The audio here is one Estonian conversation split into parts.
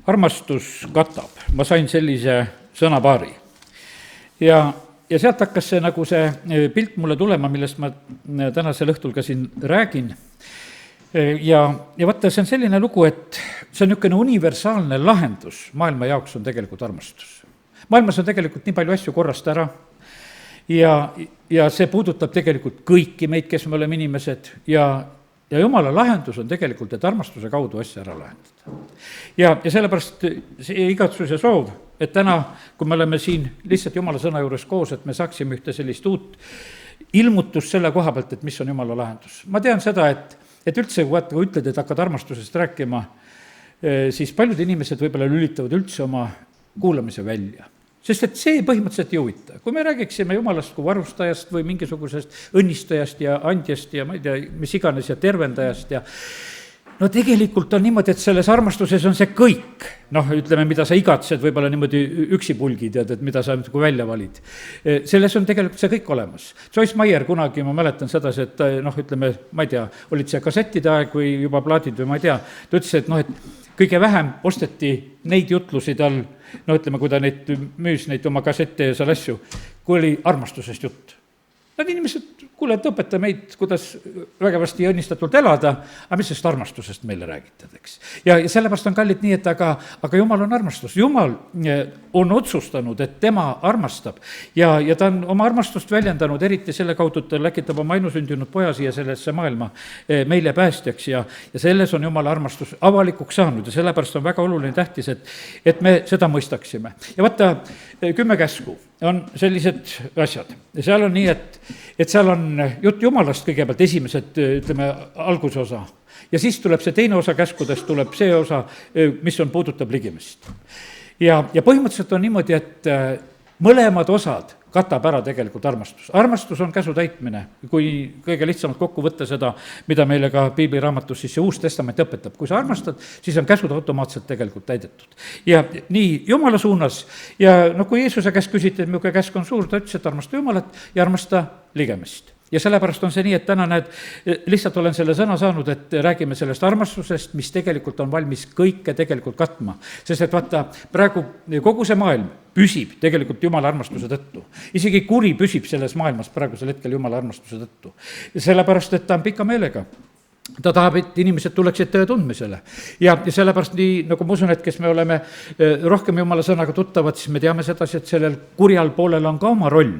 armastus katab, ma sain sellise sõnapaari. ja sealt hakkas see nagu see pilt mulle tulema, millest ma tänasel õhtul ka siin räägin. ja vaata, see on selline lugu, et see on niisugune universaalne lahendus maailma jaoks on tegelikult armastus. Maailmas on tegelikult nii palju asju korrast ära ja see puudutab tegelikult kõiki meid, kes me oleme inimesed ja jumala lahendus on tegelikult, et armastuse kaudu asja ära lahendada. ja sellepärast see igatsus ja soov, et täna, kui me oleme siin lihtsalt jumala sõna juures koos, et me saaksime ühte sellist uut ilmutust selle koha pealt, et mis on jumala lahendus. Ma tean seda, et üldse, kui ütled, et hakkad armastusest rääkima, siis paljud inimesed võib-olla lülitavad üldse oma kuulamise välja. Sest et see põhimõtteliselt ei huvita. Kui me räägiksime jumalast kui varustajast või mingisugusest õnnistajast ja andjast ja ma ei tea, mis iganes ja tervendajast ja no tegelikult on niimoodi, et selles armastuses on see kõik. Noh, ütleme, mida sa igatsed, võib-olla niimoodi üksipulgi tead, et mida sa nagu välja valid. Selles on tegelikult see kõik olemas. Joyce Meyer kunagi, ma mäletan sedasi, et noh, ütleme, ma ei tea, olid see kassettide aeg või juba plaadid või ma ei tea, ta ütles, et noh, et kõige vähem osteti neid jutlusi tal, no ütleme, kui ta neid müüs, neid oma kassette ja seal asju, kui oli armastusest jutt. Need inimesed, kuule, et õpeta meid, kuidas vägevasti ja õnnistatult elada, aga mis sellest armastusest meile räägitad, eks. Ja sellepärast on kallid nii, et aga Jumal on armastus. Jumal on otsustanud, et tema armastab ja ta on oma armastust väljendanud, eriti selle kaudu, et ta läkitab oma ainusündinud poja siia sellesse maailma meile päästjaks ja selles on Jumala armastus avalikuks saanud ja sellepärast on väga oluline tähtis, et me seda mõistaksime. Ja vaata, 10 käsku on sellised asjad ja seal on nii, et seal on jutt Jumalast kõigepealt esimesed, ütleme, algusosa. Ja siis tuleb see teine osa käskudest, tuleb see osa, mis on puudutab ligimest. Ja põhimõtteliselt on niimoodi, et mõlemad osad katab ära tegelikult armastus. Armastus on käsu täitmine, kui kõige lihtsamalt kokku võtta seda, mida meile ka piibliraamatus siis see Uus Testament õpetab. Kui sa armastad, siis on käsud automaatselt tegelikult täidetud. Ja nii Jumala suunas ja no kui Jeesuse käest küsiti, et milline käsk on suur, ta ütles, et armasta Jumalat ja armasta ligemist. Ja sellepärast on see nii, et täna näed, lihtsalt olen selle sõna saanud, et räägime sellest armastusest, mis tegelikult on valmis kõike tegelikult katma. Sest et vaata, praegu kogu see maailm püsib tegelikult Jumala armastuse tõttu. Isegi kuri püsib selles maailmas praegusel hetkel Jumala armastuse tõttu. Sellepärast, et ta on pika meelega. Ta tahab, et inimesed tuleksid tõe tundmisele. Ja sellepärast nii, nagu ma usun, et kes me oleme rohkem Jumala sõnaga tuttavad, siis me teame sedasi, et sellel kurjal poolel on ka oma roll.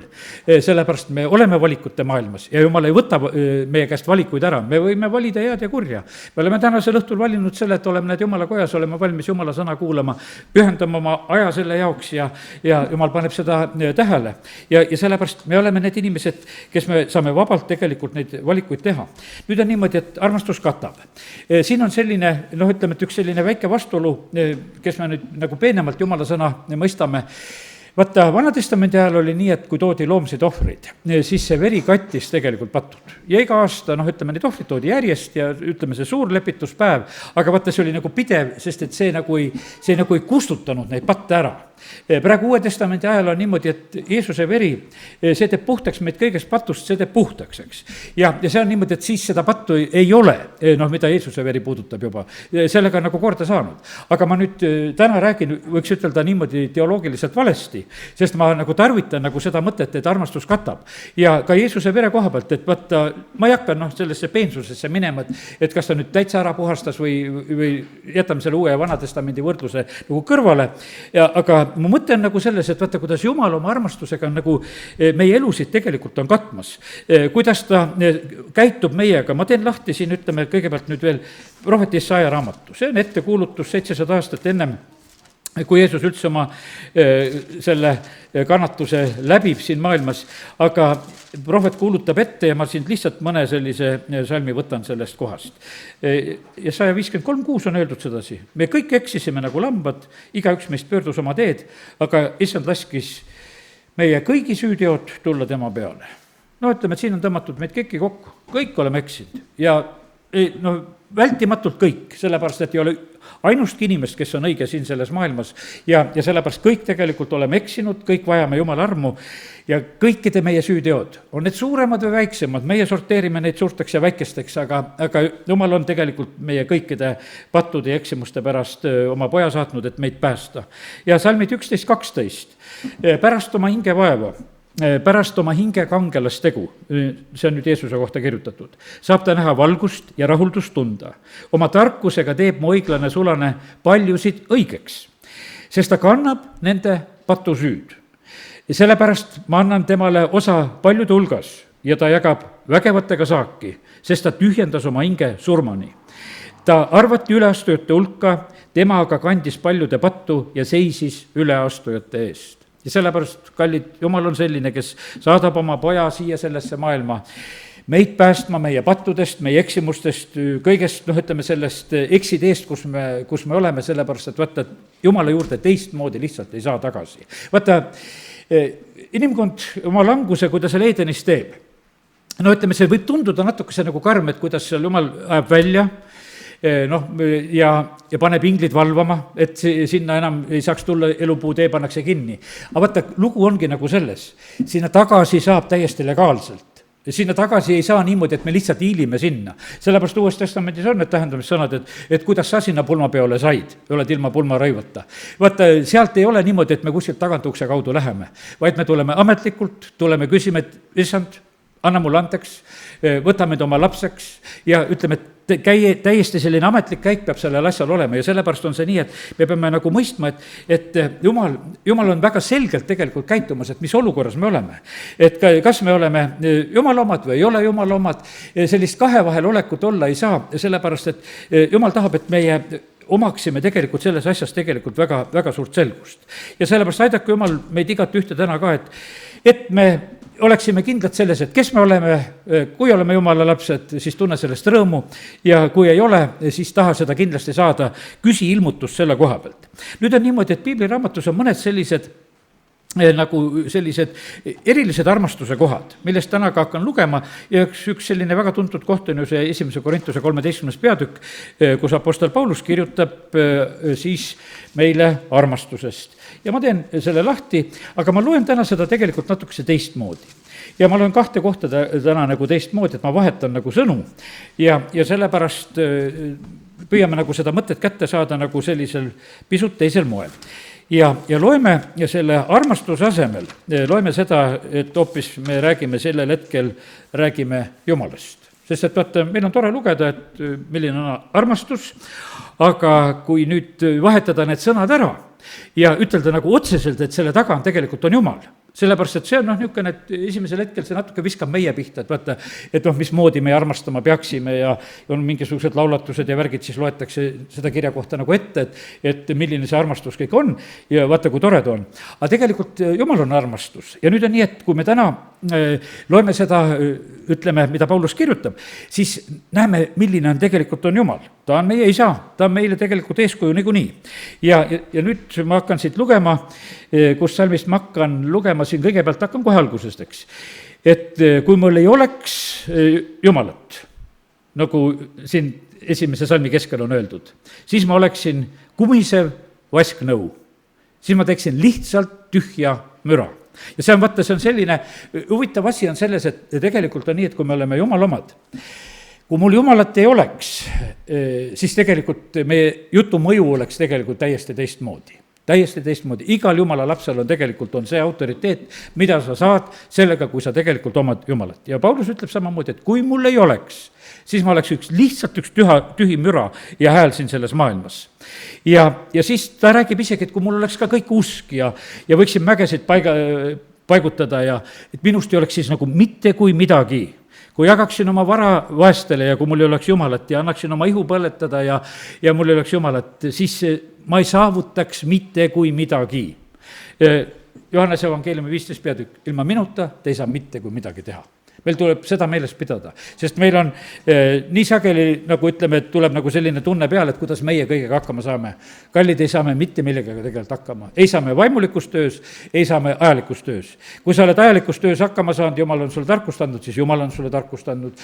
Sellepärast me oleme valikute maailmas ja Jumal ei võta meie käest valikuid ära. Me võime valida head ja kurja. Me oleme tänasel õhtul valinud selle, et oleme need Jumala kojas, oleme valmis Jumala sõna kuulama, pühendama oma aja selle jaoks ja Jumal paneb seda tähele. Ja sellepärast me oleme need inimesed, kes me saame vabalt tegelikult neid valikuid teha. Nüüd on niimoodi, et armastus katab. Siin on selline, noh ütleme, et üks selline väike vastuolu, kes me nüüd nagu peenemalt Jumala sõna mõistame. Vaata, Vana-testamendi ajal oli nii, et kui toodi loomseid ohvreid, siis see veri kattis tegelikult patud. Ja iga aasta, noh ütleme, neid ohvrid toodi järjest ja ütleme, see suur lepituspäev, aga vaata, see oli nagu pidev, sest et see nagu ei kustutanud neid patte ära. Praegu Uue Testamendi ajal on niimoodi, et Jeesuse veri, see teeb puhtaks meid kõigest patust, see teeb puhtaks, eks. Ja see on niimoodi, et siis seda pattu ei ole, noh, mida Jeesuse veri puudutab juba. Sellega nagu korda saanud. Aga ma nüüd täna räägin, võiks ütelda niimoodi teoloogiliselt valesti, sest ma nagu tarvitan nagu seda mõtet, et armastus katab. Ja ka Jeesuse vere koha pealt, et vaata, ma ei hakka sellesse peensusesse minema, et kas ta nüüd täitsa ära puhastas või jätame selle Uue ja Vana-testamendi võrdluse nagu kõrvale, aga mu mõte on nagu selles, et vaata, kuidas Jumal oma armastusega on nagu meie elusid tegelikult on katmas. Kuidas ta käitub meiega, ma teen lahti siin, ütleme kõigepealt nüüd veel prohvet Jesaja raamatu. See on ettekuulutus 700 aastat ennem, kui Jeesus üldse oma selle kannatuse läbib siin maailmas, aga prohvet kuulutab ette ja ma siin lihtsalt mõne sellise salmi võtan sellest kohast. Jesaja 53:6 on öeldud sedasi. Me kõik eksisime nagu lambad, igaüks meist pöördus oma teed, aga issand laskis meie kõigi süüteod tulla tema peale. No ütleme, et siin on tõmmatud meid kõiki kokku, kõik oleme eksinud ja no vältimatult kõik, sellepärast et ei ole ainustki inimest, kes on õige siin selles maailmas ja sellepärast kõik tegelikult oleme eksinud, kõik vajame Jumala armu ja kõikide meie süüteod, on need suuremad või väiksemad, meie sorteerime neid suurteks ja väikesteks, aga Jumal on tegelikult meie kõikide pattude ja eksimuste pärast oma poja saatnud, et meid päästa. Ja salmid 11-12, pärast oma hinge vaeva, pärast oma hinge kangelastegu, see on nüüd Jeesuse kohta kirjutatud, saab ta näha valgust ja rahuldust tunda. Oma tarkusega teeb mu õiglane sulane paljusid õigeks, sest ta kannab nende patusüüd. Ja sellepärast ma annan temale osa paljude hulgas ja ta jagab vägevatega saaki, sest ta tühjendas oma hinge surmani. Ta arvati üleastujate hulka, tema aga kandis paljude pattu ja seisis üleastujate eest. Ja sellepärast, kallid, Jumal on selline, kes saadab oma poja siia sellesse maailma meid päästma meie pattudest, meie eksimustest, kõigest, ütleme sellest eksiteest, kus me oleme, sellepärast et vaata, Jumala juurde teistmoodi lihtsalt ei saa tagasi. Vaata, inimkond oma languse, kui ta selle Edenis teeb, ütleme, see võib tunduda natukese nagu karm, et kuidas seal Jumal ajab välja, ja paneb inglid valvama, et sinna enam ei saaks tulla, elupuu tee pannakse kinni. Aga vaata, lugu ongi nagu selles, sinna tagasi saab täiesti legaalselt. Sinna tagasi ei saa niimoodi, et me lihtsalt hiilime sinna. Sellepärast Uues Testamendis on need tähendamissõnad, et kuidas sa sinna pulmapeole said, oled ilma pulmarõivata. Vaata, sealt ei ole niimoodi, et me kuskilt tagatukse kaudu läheme, vaid me tuleme ametlikult, tuleme küsime, et issand, anna mulle anteks, võta meid oma lapseks ja ütleme, et täiesti selline ametlik käik peab sellel asjal olema ja sellepärast on see nii, et me peame nagu mõistma, et Jumal on väga selgelt tegelikult käitumas, et mis olukorras me oleme. Et kas me oleme Jumala omad või ei ole Jumala omad, sellist kahe vahel olekut olla ei saa, sellepärast et Jumal tahab, et meie omaksime tegelikult selles asjas tegelikult väga, väga suurt selgust. Ja sellepärast aidake Jumal meid igat ühte täna ka, et me oleksime kindlad selles, et kes me oleme, kui oleme Jumala lapsed, siis tunne sellest rõõmu ja kui ei ole, siis taha seda kindlasti saada, küsi ilmutust selle koha pealt. Nüüd on niimoodi, et piibliraamatus on mõned sellised nagu sellised erilised armastuse kohad, millest täna ka hakkan lugema ja üks selline väga tuntud koht on ju see 1. Korintuse 13. peatükk, kus apostel Paulus kirjutab siis meile armastusest. Ja ma teen selle lahti, aga ma loen täna seda tegelikult natukese teistmoodi. Ja ma loen kahte kohta täna nagu teistmoodi, et ma vahetan nagu sõnu ja sellepärast püüame nagu seda mõtet kätte saada nagu sellisel pisut teisel moel. Ja loeme selle armastuse asemel, loeme seda, et hoopis me räägime sellel hetkel, räägime Jumalast. Sest et vaata, meil on tore lugeda, et milline on armastus, aga kui nüüd vahetada need sõnad ära ja ütelda nagu otseselt, et selle taga on tegelikult on Jumal, sellepärast, et see on niisugune, et esimesel hetkel see natuke viskab meie pihta, et vaata, et mismoodi me armastama peaksime ja on mingisugused laulatused ja värgid, siis loetakse seda kirja kohta nagu ette, et milline see armastus kõik on ja vaata, kui tore ta on. Aga tegelikult Jumal on armastus ja nüüd on nii, et kui me täna loeme seda, ütleme, mida Paulus kirjutab, siis näeme, milline on tegelikult on Jumal. Ta on meie isa, ta on meile tegelikult eeskuju niikuinii. Ja nüüd ma hakkan siit lugema, kus salmist ma hakkan lugema, siin kõigepealt hakkan kohe algusest, eks. Et kui mul ei oleks Jumalat, nagu siin esimese salmi keskel on öeldud, siis ma oleksin kumisev vasknõu. Siis ma teeksin lihtsalt tühja müra. Ja see on, vaata, see on selline, huvitav asi on selles, et tegelikult on nii, et kui me oleme Jumala omad, kui mul Jumalat ei oleks, siis tegelikult meie jutu mõju oleks tegelikult täiesti teistmoodi. Täiesti teistmoodi. Igal Jumala lapsel on tegelikult on see autoriteet, mida sa saad sellega, kui sa tegelikult omad Jumalat. Ja Paulus ütleb samamoodi, et kui mul ei oleks, siis ma oleks lihtsalt üks tühi müra ja hääl siin selles maailmas. Ja siis ta räägib isegi, et kui mul oleks ka kõik usk ja võiksin mägesid paigutada ja et minust ei oleks siis nagu mitte kui midagi. Kui jagaksin oma vara vaestele ja kui mul ei oleks Jumalat ja annaksin oma ihu põletada ja mul ei oleks Jumalat, siis ma ei saavutaks mitte kui midagi. Johannese evangeeliumi 15 peatükk, ilma minuta te ei saa mitte kui midagi teha. meil tuleb seda meeles pidada, sest meil on nii sageli, nagu ütleme, et tuleb nagu selline tunne peale, et kuidas meie kõigega hakkama saame. Kallid, ei saa me mitte millegagi tegelikult hakkama. Ei saa me vaimulikus töös, ei saa me ajalikus töös. Kui sa oled ajalikus töös hakkama saanud, Jumal on sulle tarkust andnud, siis Jumal on sulle tarkust andnud.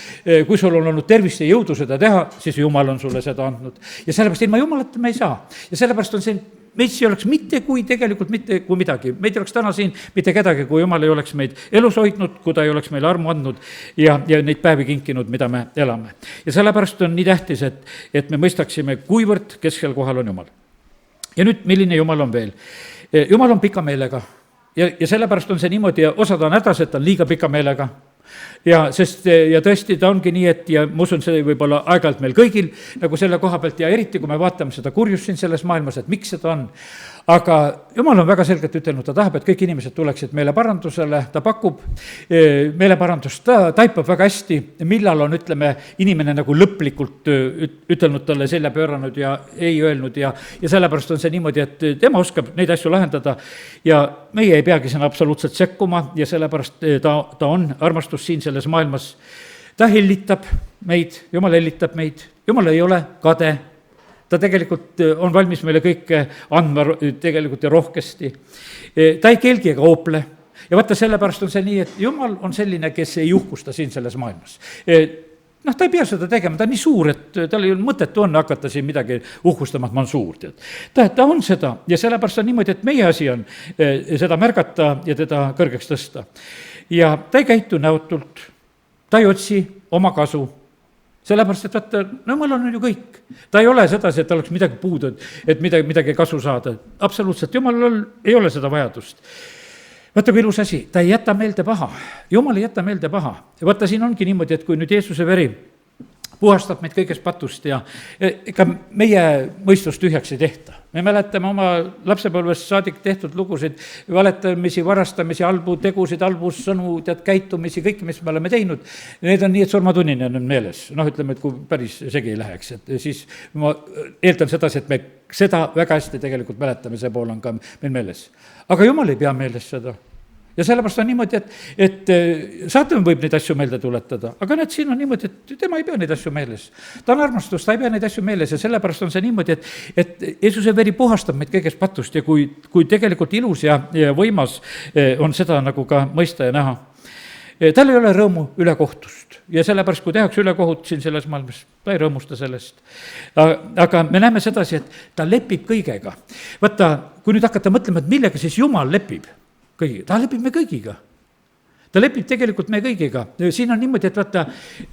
Kui sul on olnud tervist ja jõudu seda teha, siis Jumal on sulle seda andnud. Ja sellepärast ilma Jumalata me ei saa. Ja sellepärast on see meid ei oleks mitte kui tegelikult mitte kui midagi. Meid oleks täna siin mitte kedagi, kui Jumal ei oleks meid elus hoidnud, kui ta ei oleks meile armu andnud ja neid päevi kinkinud, mida me elame. Ja sellepärast on nii tähtis, et me mõistaksime, kuivõrd keskel kohal on Jumal. Ja nüüd, milline Jumal on veel? Jumal on pika meelega ja sellepärast on see niimoodi ja osad on hädas, et ta on liiga pika meelega. Ja tõesti ta ongi nii, et ja ma usun, see võib olla aeg-ajalt meil kõigil nagu selle koha pealt ja eriti, kui me vaatame seda kurjust siin selles maailmas, et miks seda on. Aga Jumal on väga selgelt ütelnud, ta tahab, et kõik inimesed tuleksid meile parandusele, ta pakub meile parandust, ta taipab väga hästi, millal on, ütleme, inimene nagu lõplikult ütelnud talle selja pööranud ja ei öelnud ja sellepärast on see niimoodi, et tema oskab neid asju lahendada ja meie ei peagi sinna absoluutselt sekkuma ja sellepärast ta on armastus siin selles maailmas. Ta hellitab meid, Jumal hellitab meid, Jumal ei ole kade. Ta tegelikult on valmis meile kõike andma tegelikult ja rohkesti. Ta ei kelgi ega oople. Ja vaata, sellepärast on see nii, et Jumal on selline, kes ei uhkusta siin selles maailmas. Ta ei pea seda tegema, ta on nii suur, et tal ei ole mõtet on hakata siin midagi uhkustama, et ma on suur. Ta on seda ja sellepärast on niimoodi, et meie asi on seda märgata ja teda kõrgeks tõsta. Ja ta ei käitu näotult, ta ei otsi oma kasu. Sellepärast, et vaata, Jumal on ju kõik. Ta ei ole sedasi, et oleks midagi puudu, et midagi kasu saada. Absoluutselt, Jumalal ei ole seda vajadust. Vaata, kui ilus asi, ta ei jäta meelde paha. Jumal ei jäta meelde paha. Ja vaata, siin ongi niimoodi, et kui nüüd Jeesuse veri puhastab meid kõigest patust ja ega meie mõistust tühjaks ei tehta. Me mäletame oma lapsepõlvest saadik tehtud lugusid, valetamisi, varastamisi, halbu tegusid, halbus sõnu, käitumisi, kõiki, mis me oleme teinud. Need on nii, et surmatunnini on meeles. Ütleme, et kui päris segi ei läheks, et siis ma eeldan sedasi, et me seda väga hästi tegelikult mäletame, see pool on ka meil meeles. Aga Jumal ei pea meeles seda. Ja sellepärast on niimoodi, et saatan võib neid asju meelde tuletada, aga näed, siin on niimoodi, et tema ei pea neid asju meeles. Ta on armastus, ta ei pea neid asju meeles ja sellepärast on see niimoodi, et Jeesuse veri puhastab meid kõigest patust ja kui tegelikult ilus ja võimas on seda nagu ka mõista ja näha. Tal ei ole rõõmu ülekohtust ja sellepärast, kui tehakse ülekohut siin selles maailmas, ta ei rõõmusta sellest. Aga me näeme sedasi, et ta lepib kõigega. Vaata, kui nüüd hakata mõtlema, et millega siis Jumal lepib, kõigiga. Ta lepib me kõigiga. Ta lepib tegelikult me kõigiga. Siin on niimoodi, et vaata,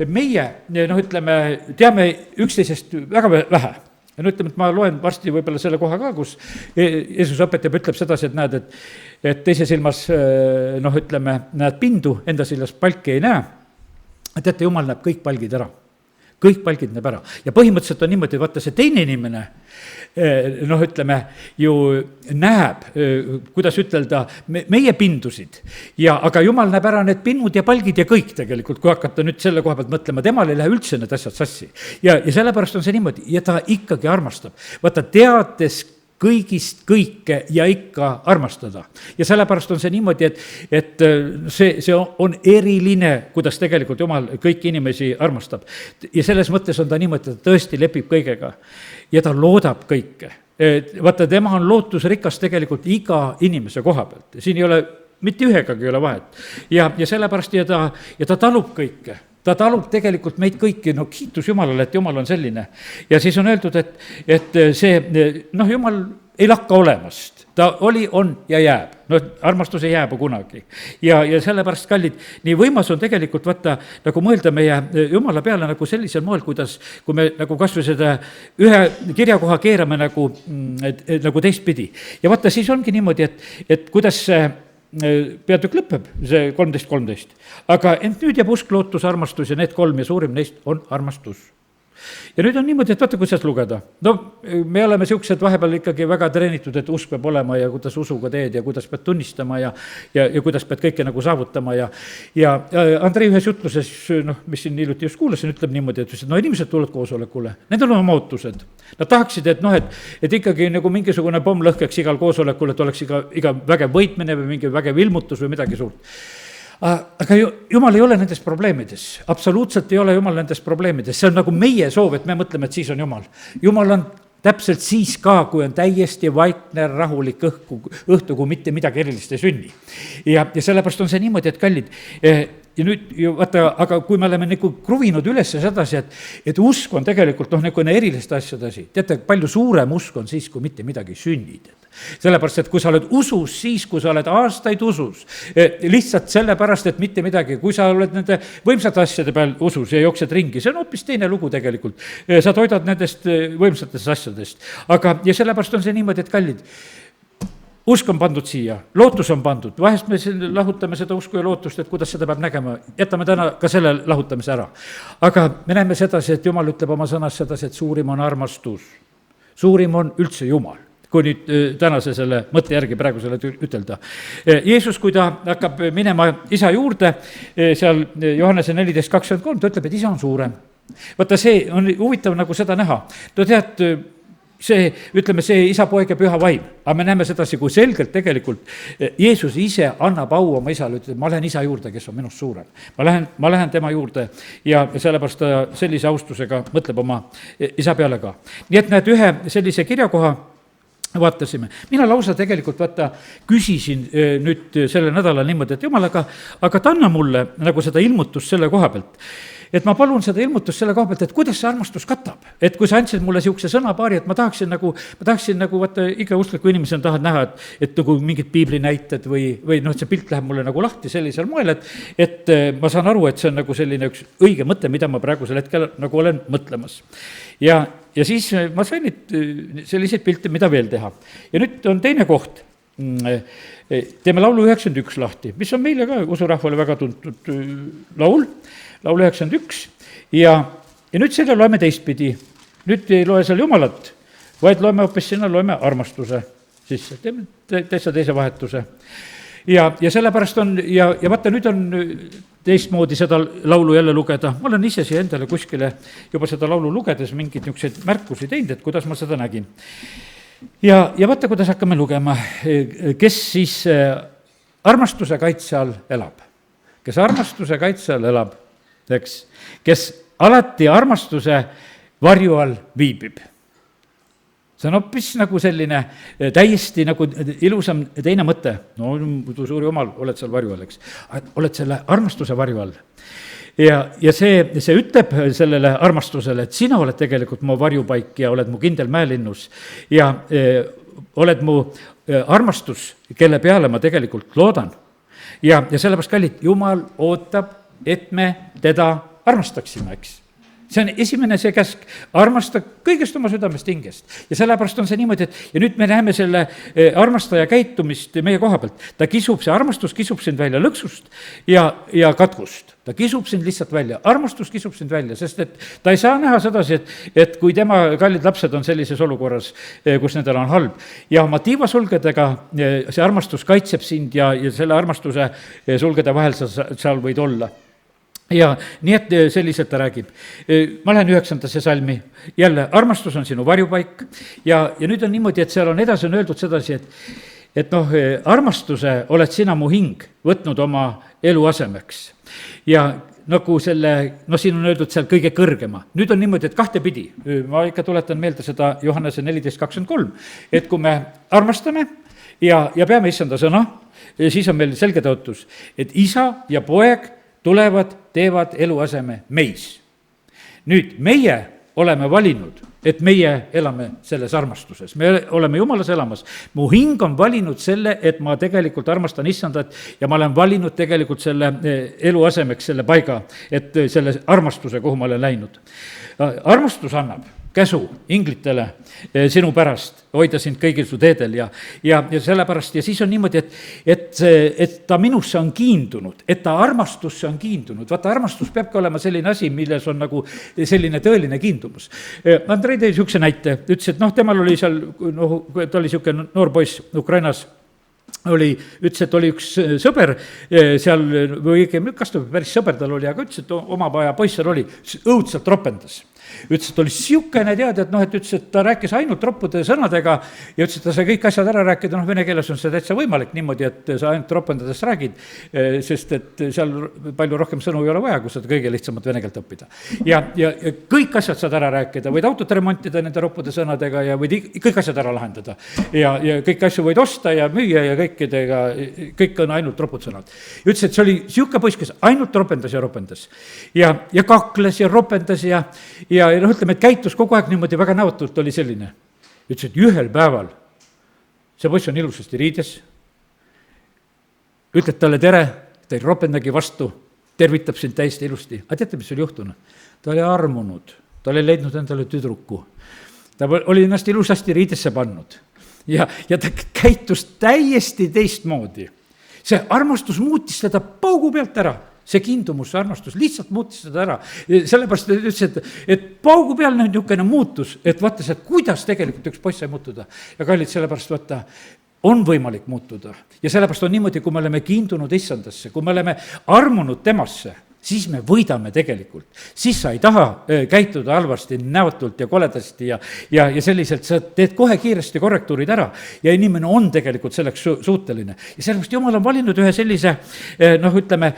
meie, ütleme, teame üksteisest väga vähe. Ja ütleme, et ma loen varsti võib-olla selle koha ka, kus Jeesus õpetab, ütleb sedasi, et näed, et teise silmas, ütleme, näed pindu, enda silmas palki ei näe. Teate, Jumal näeb kõik palgid ära. Kõik palgid näeb ära. Ja põhimõtteliselt on niimoodi, vaata see teine inimene, ütleme, ju näeb, kuidas ütelda, meie pindusid. Aga Jumal näeb ära need pinnud ja palgid ja kõik tegelikult, kui hakata nüüd selle koha pealt mõtlema, temal ei lähe üldse need asjad sassi. Ja sellepärast on see niimoodi ja ta ikkagi armastab. Vaata, teades kõigist kõike ja ikka armastada. Ja sellepärast on see niimoodi, et see on eriline, kuidas tegelikult Jumal kõiki inimesi armastab. Ja selles mõttes on ta niimoodi, et ta tõesti lepib kõigega ja ta loodab kõike. Vaata, tema on lootusrikas tegelikult iga inimese koha pealt. Siin ei ole, mitte ühegagi ei ole vahet. Ja sellepärast ja ta talub kõike. Ta talub tegelikult meid kõiki, kiitus Jumalale, et Jumal on selline. Ja siis on öeldud, et see, Jumal ei lakka olemast. Ta oli, on ja jääb. Armastus ei jääbu kunagi. Ja sellepärast, kallid, nii võimas on tegelikult vaata, nagu mõelda meie Jumala peale nagu sellisel moel, kuidas, kui me nagu kasvõi seda ühe kirjakoha keerame nagu teistpidi. Ja vaata, siis ongi niimoodi, et kuidas see peatükk lõpeb, see 13.13. Aga ent nüüd jääb usk, lootus, armastus ja need kolm ja suurim neist on armastus. Ja nüüd on niimoodi, et vaata, kuidas lugeda. Me oleme siuksed vahepeal ikkagi väga treenitud, et usk peab olema ja kuidas usuga teed ja kuidas pead tunnistama ja kuidas pead kõike nagu saavutama ja Andrei ühes jutluses, mis siin hiljuti just kuulasin, ütleb niimoodi, et inimesed tulevad koosolekule, need on oma ootused. Nad tahaksid, et ikkagi nagu mingisugune pomm lõhkeks igal koosolekul, et oleks iga vägev võitmine või mingi vägev ilmutus või midagi suurt. aga Jumal ei ole nendes probleemides, absoluutselt ei ole Jumal nendes probleemides, see on nagu meie soov, et me mõtleme, et siis on Jumal. Jumal on täpselt siis ka, kui on täiesti vaikne, rahulik õhtu, kui mitte midagi erilist ei sünni. Ja sellepärast on see niimoodi, et kallid, ja nüüd ju vaata, aga kui me oleme nagu kruvinud üles sedasi, et usk on tegelikult niisugune eriliste asjade asi, teate, palju suurem usk on siis, kui mitte midagi sünnid. Sellepärast, et kui sa oled usus siis, kui sa oled aastaid usus, lihtsalt sellepärast, et mitte midagi, kui sa oled nende võimsate asjade peal usus ja jooksed ringi, see on hoopis teine lugu tegelikult. Sa toidad nendest võimsatest asjadest. Ja sellepärast on see niimoodi, et kallid, usk on pandud siia, lootus on pandud, vahest me lahutame seda usku ja lootust, et kuidas seda peab nägema, jätame täna ka selle lahutamise ära. Aga me näeme sedasi, et Jumal ütleb oma sõnas sedasi, et suurim on armastus, suurim on üldse Jumal, kui nüüd tänase selle mõtte järgi praegu selle ütelda. Jeesus, kui ta hakkab minema isa juurde, seal Johannese 14:23, ta ütleb, et isa on suurem. Vaata, see on huvitav nagu seda näha. Ta tead, see, ütleme, see isa, poeg ja püha vaim, aga me näeme sedasi, kui selgelt tegelikult Jeesus ise annab au oma isale, ütleb, ma lähen isa juurde, kes on minust suurem. Ma lähen tema juurde ja sellepärast ta sellise austusega mõtleb oma isa peale ka. Nii et näed, ühe sellise kirjakoha vaatasime. Mina lausa tegelikult küsisin nüüd selle nädala niimoodi, et Jumal, aga ta anna mulle nagu seda ilmutust selle koha pealt. Et ma palun seda ilmutust selle koha pealt, et kuidas see armastus katab. Et kui sa andsid mulle siukse sõnapaari, et ma tahaksin nagu vaata, iga uskliku inimesena tahad näha, et nagu mingid piibli näited või see pilt läheb mulle nagu lahti sellisel moel, et ma saan aru, et see on nagu selline üks õige mõte, mida ma praegusel hetkel nagu olen mõtlemas. Ja siis ma sain selliseid pilte, mida veel teha. Ja nüüd on teine koht. Teeme laulu 91 lahti, mis on meile ka usurahvale väga tuntud laul 91. Ja nüüd selle loeme teistpidi. Nüüd ei loe seal Jumalat, vaid loeme hoopis sinna, loeme armastuse sisse. Teeme täitsa teise vahetuse. Ja sellepärast on, ja vaata, nüüd on teistmoodi seda laulu jälle lugeda. Ma olen ise siia endale kuskile juba seda laulu lugedes mingid niisuguseid märkusi teinud, et kuidas ma seda nägin. Ja vaata, kuidas hakkame lugema, kes siis armastuse kaitse all elab. Kes armastuse kaitse all elab, eks, kes alati armastuse varju all viibib. See on hoopis nagu selline täiesti nagu ilusam teine mõte. No, suur Jumal, oled seal varju all, eks. Oled selle armastuse varju all. Ja see ütleb sellele armastusele, et sina oled tegelikult mu varjupaik ja oled mu kindel mäelinnus. Ja oled mu armastus, kelle peale ma tegelikult loodan. Ja sellepärast, kallid, Jumal ootab, et me teda armastaksime, eks. See on esimene see käsk, armasta kõigest oma südamest hingest. Ja sellepärast on see niimoodi, et ja nüüd me näeme selle armastaja käitumist meie koha pealt. See armastus kisub sind välja lõksust ja katkust. Ta kisub sind lihtsalt välja, armastus kisub sind välja, sest et ta ei saa näha sedasi, et kui tema kallid lapsed on sellises olukorras, kus nendel on halb. Ja oma tiivasulgedega see armastus kaitseb sind ja selle armastuse sulgede vahel sa võid olla. Ja nii, et selliselt ta räägib. Ma lähen 9. salmi. Jälle, armastus on sinu varjupaik ja nüüd on niimoodi, et seal on edasi on öeldud sedasi, et armastuse oled sina mu hing võtnud oma elu asemeks. Ja nagu siin on öeldud seal kõige kõrgema. Nüüd on niimoodi, et kahtepidi. Ma ikka tuletan meelde seda Johannese 14:23, et kui me armastame ja peame issanda sõna, siis on meil selge tõotus, et isa ja poeg tulevad, teevad eluaseme meis. Nüüd meie oleme valinud, et meie elame selles armastuses. Me oleme Jumalas elamas. Mu hing on valinud selle, et ma tegelikult armastan issandat ja ma olen valinud tegelikult selle eluasemeks, selle paiga, et selle armastuse, kuhu ma olen läinud. Armastus annab käsu inglitele sinu pärast, hoida sind kõigil su teedel ja sellepärast, ja siis on niimoodi, et ta minusse on kiindunud, et ta armastusse on kiindunud. Vaata, armastus peabki olema selline asi, milles on nagu selline tõeline kiindumus. Andrei tõi niisuguse näite, ütles, et temal oli seal, ta oli niisugune noor poiss Ukrainas, ütles, et oli üks sõber seal, või õigemini, kas ta päris sõber tal oli, aga ütles, et oma paja poiss seal oli, õudselt ropendas. ütles, et oli siukene teada, et noh, et ütles, et ta rääkis ainult roppude sõnadega ja ütles, et ta sai kõik asjad ära rääkida, noh, vene keeles on see täitsa võimalik niimoodi, et sa ainult ropendades räägid, sest et seal palju rohkem sõnu ei ole vaja, kui seda kõige lihtsamat vene keelt õppida. Ja kõik asjad saad ära rääkida, võid autot remontida nende roppude sõnadega ja võid kõik asjad ära lahendada. Ja kõik asju võid osta ja müüa ja kõikidega, kõik on ainult ropud sõnad. Ütles, et see oli siuke poiss, kes ainult ropendas ja ropendas. Ja kakles ja ropendas ja noh, ütleme, et käitus kogu aeg niimoodi väga näotult oli selline. Ütles, et ühel päeval see poiss on ilusasti riides, ütled talle tere, ta ei ropendagi vastu, tervitab sind täiesti ilusti. Aga teate, mis oli juhtunud? Ta oli armunud, ta oli leidnud endale tüdruku. Ta oli ennast ilusasti riidesse pannud ja ta käitus täiesti teistmoodi. See armastus muutis teda paugu pealt ära. See kindumus, see armastus lihtsalt muutis seda ära. Sellepärast ütles, et paugu peal niisugune muutus, et vaatas, et kuidas tegelikult üks poiss sai muutuda. Ja kallid, sellepärast vaata, on võimalik muutuda. Ja sellepärast on niimoodi, kui me oleme kiindunud issandasse, kui me oleme armunud temasse, siis me võidame tegelikult. Siis sa ei taha käituda halvasti, näotult ja koledasti ja selliselt sa teed kohe kiiresti korrektuurid ära ja inimene on tegelikult selleks suuteline. Ja sellepärast Jumal on valinud ühe sellise, noh, ütleme,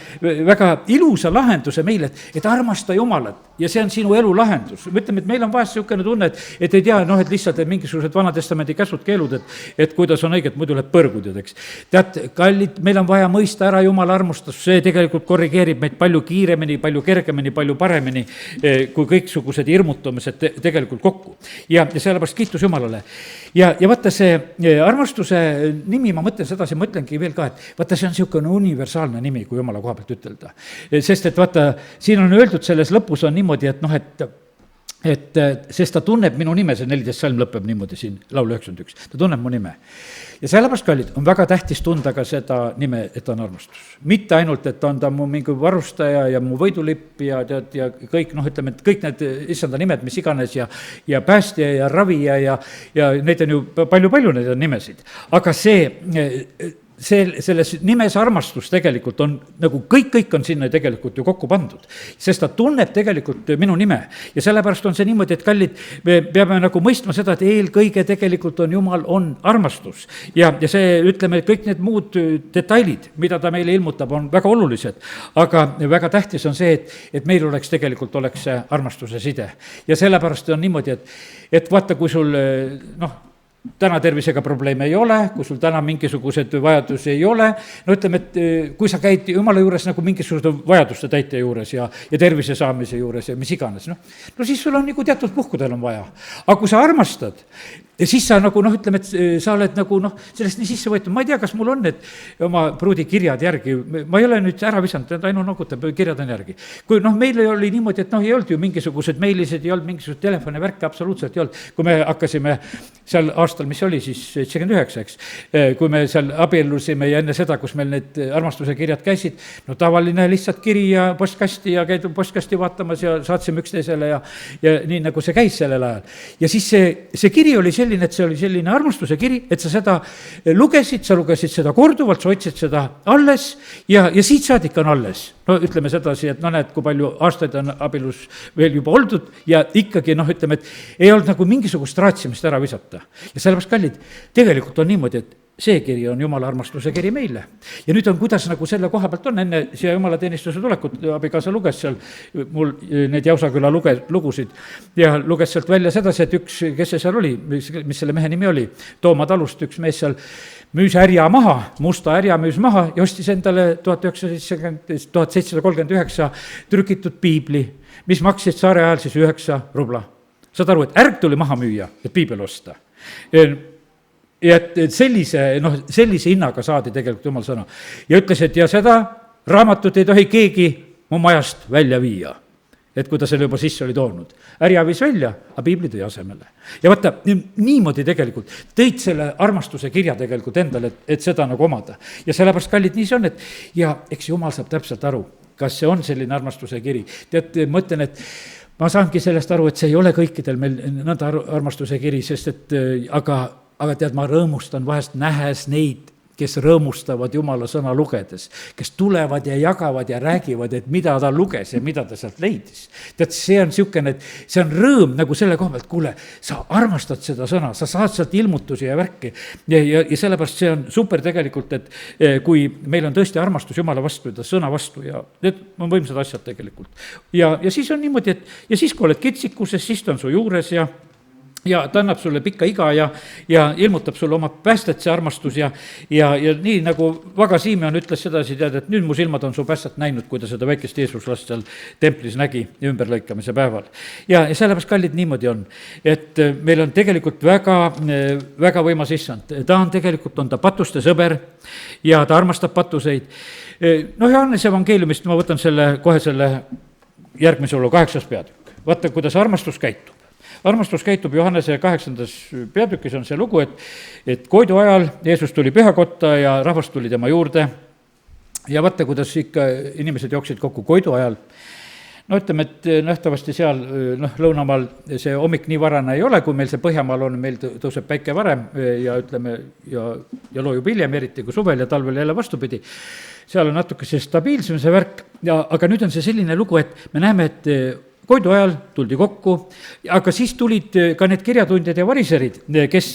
väga ilusa lahenduse meile, et armasta Jumalat ja see on sinu elu lahendus. Me ütleme, et meil on vahest niisugune tunne, et ei tea, noh, et lihtsalt et mingisugused Vanatestamendi käsud, keelud, et kuidas on õiget, muidu läheb põrgud, eks. Tead, kallid, meil on vaja mõista ära Jumala armustus, see tegelikult korrigeerib meid palju kiiremini, palju kergemini, palju paremini kui kõiksugused hirmutamised tegelikult kokku. Ja sellepärast kiitus Jumalale. Ja vaata see armastuse nimi, ma mõtlen sedasi, ma ütlengi veel ka, et vaata, see on niisugune universaalne nimi, kui Jumala koha pealt ütelda. Sest et vaata, siin on öeldud selles lõpus on niimoodi, et noh, et sest ta tunneb minu nime, see 14 salm lõpeb niimoodi siin, laul 91, ta tunneb mu nime. Ja sellepärast, kallid, on väga tähtis tunda ka seda nime, et ta on armastus. Mitte ainult, et on ta mu mingi varustaja ja mu võidulipp ja tead, ja kõik, noh, ütleme, et kõik need issanda nimed, mis iganes ja päästja ja ravija ja neid on ju palju neid on nimesid. Aga selles nimes armastus tegelikult on nagu kõik on sinna tegelikult ju kokku pandud, sest ta tunneb tegelikult minu nime ja sellepärast on see niimoodi, et kallid, me peame nagu mõistma seda, et eelkõige tegelikult on Jumal on armastus ja see, ütleme, kõik need muud detailid, mida ta meile ilmutab, on väga olulised, aga väga tähtis on see, et meil oleks see armastuse side ja sellepärast on niimoodi, et vaata, kui sul noh, täna tervisega probleeme ei ole, kui sul täna mingisugused vajadusi ei ole, no ütleme, et kui sa käid Jumala juures nagu mingisugused vajaduste täitja juures ja tervise saamise juures ja mis iganes, no siis sul on nagu teatud puhkudel on vaja. Aga kui sa armastad, ja siis sa nagu noh, ütleme, et sa oled nagu noh, sellest nii sisse võetud, ma ei tea, kas mul on need oma pruudi kirjad järgi, ma ei ole nüüd ära visanud, Aino nogutab, kirjad on järgi. Kui noh, meil oli niimoodi, et noh, ei olnud ju mingisugused meilised, ei olnud mingisugused telefonivärke, absoluutselt ei olnud. Kui me hakkasime seal aastal, mis oli siis 79, eks, kui me seal abiellusime ja enne seda, kus meil need armastuse kirjad käisid, no tavaline lihtsalt kiri ja postkasti ja käid postkasti vaatamas ja saatsime üksteisele ja nii nagu see käis sellel ajal. Ja siis see kiri oli selline, et see oli selline armastuse kiri, et sa seda lugesid, sa lugesid seda korduvalt, sa hoidsid seda alles ja siit saadik on alles. No ütleme sedasi, et no näed, kui palju aastaid on abielus veel juba oldud ja ikkagi noh, ütleme, et ei olnud nagu mingisugust raatsimist ära visata. Ja sellepärast, kallid, tegelikult on niimoodi, et see kiri on Jumala armastuse kiri meile. Ja nüüd on, kuidas nagu selle koha pealt on, enne siia Jumala teenistuse tulekut, abikaasa luges seal mul need Jausaküla lugusid ja luges sealt välja sedasi, et üks, kes see seal oli, mis selle mehe nimi oli, Tooma talust üks mees seal müüs härja maha, musta härja müüs maha ja ostis endale 1739 trükitud piibli, mis maksid saare ajal siis 9 rubla. Saad aru, et ärg tuli maha müüa, et piibel osta. Ja et sellise hinnaga saadi tegelikult Jumal sõna. Ja ütles, et ja seda raamatut ei tohi keegi mu majast välja viia. Et kui ta selle juba sisse oli toonud. Härja viis välja, aga piibli tõi asemele. Ja vaata, niimoodi tegelikult tõid selle armastuse kirja tegelikult endale, et seda nagu omada. Ja sellepärast, kallid, nii see on, et ja eks Jumal saab täpselt aru, kas see on selline armastuse kiri. Tead, ma ütlen, et ma saangi sellest aru, et see ei ole kõikidel meil nõnda armastuse kiri, sest et aga tead, ma rõõmustan vahest nähes neid, kes rõõmustavad Jumala sõna lugedes, kes tulevad ja jagavad ja räägivad, et mida ta luges ja mida ta sealt leidis. Tead, see on niisugune, et see on rõõm nagu selle koha pealt, kuule, sa armastad seda sõna, sa saad sealt ilmutusi ja värki ja sellepärast see on super tegelikult, et kui meil on tõesti armastus Jumala vastu ja ta sõna vastu ja need on võimsad asjad tegelikult. Ja siis on niimoodi, et ja siis, kui oled kitsikuses, siis ta on su juures ja ta annab sulle pikka iga ja ilmutab sulle oma päästet, see armastus ja nii nagu Vaga Simeon ütles sedasi, tead, et nüüd mu silmad on su päästet näinud, kui ta seda väikest Jeesuslast seal templis nägi ümberlõikamise päeval. Ja sellepärast, kallid, niimoodi on, et meil on tegelikult väga, väga võimas issand. Ta on tegelikult, on ta patuste sõber ja ta armastab patuseid. Johannese evangeeliumist ma võtan kohe selle järgmise loo 8. peatükk. Vaata, kuidas armastus käitub. Armastus käitub Johannese 8. peatükis on see lugu, et Koidu ajal Jeesus tuli pühakotta ja rahvas tuli tema juurde. Ja vaata, kuidas ikka inimesed jooksid kokku Koidu ajal. Ütleme, et nähtavasti seal lõunamaal see hommik nii varane ei ole, kui meil see Põhjamaal on, meil tõuseb päike varem ja ütleme, ja loojub hiljem, eriti kui suvel ja talvel jälle vastupidi. Seal on natuke see stabiilsem see värk, aga nüüd on see selline lugu, et me näeme, et Koidu ajal tuldi kokku, aga siis tulid ka need kirjatundjad ja variserid, kes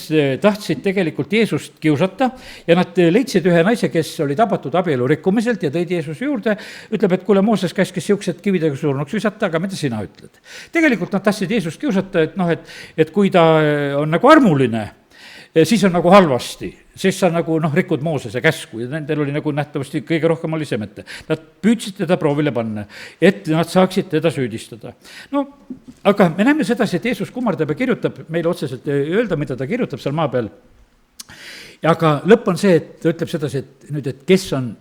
tahtsid tegelikult Jeesust kiusata ja nad leidsid ühe naise, kes oli tabatud abielu rikkumiselt ja tõid Jeesuse juurde, ütleb, et kuule, Mooses käskis siuksed kividega surnuks visata, aga mida sina ütled? Tegelikult nad tahtsid Jeesust kiusata, et kui ta on nagu armuline, siis on nagu halvasti, siis sa nagu rikud Moosese käsku ja nendel oli nagu nähtavasti kõige rohkem oli semete. Nad püüdsid teda proovile panna, et nad saaksid teda süüdistada. Aga me näeme sedasi, et Jeesus kummardab ja kirjutab, meile otseselt öelda, mida ta kirjutab seal maa peal. Aga lõpp on see, et ta ütleb sedasi, et nüüd, et kes on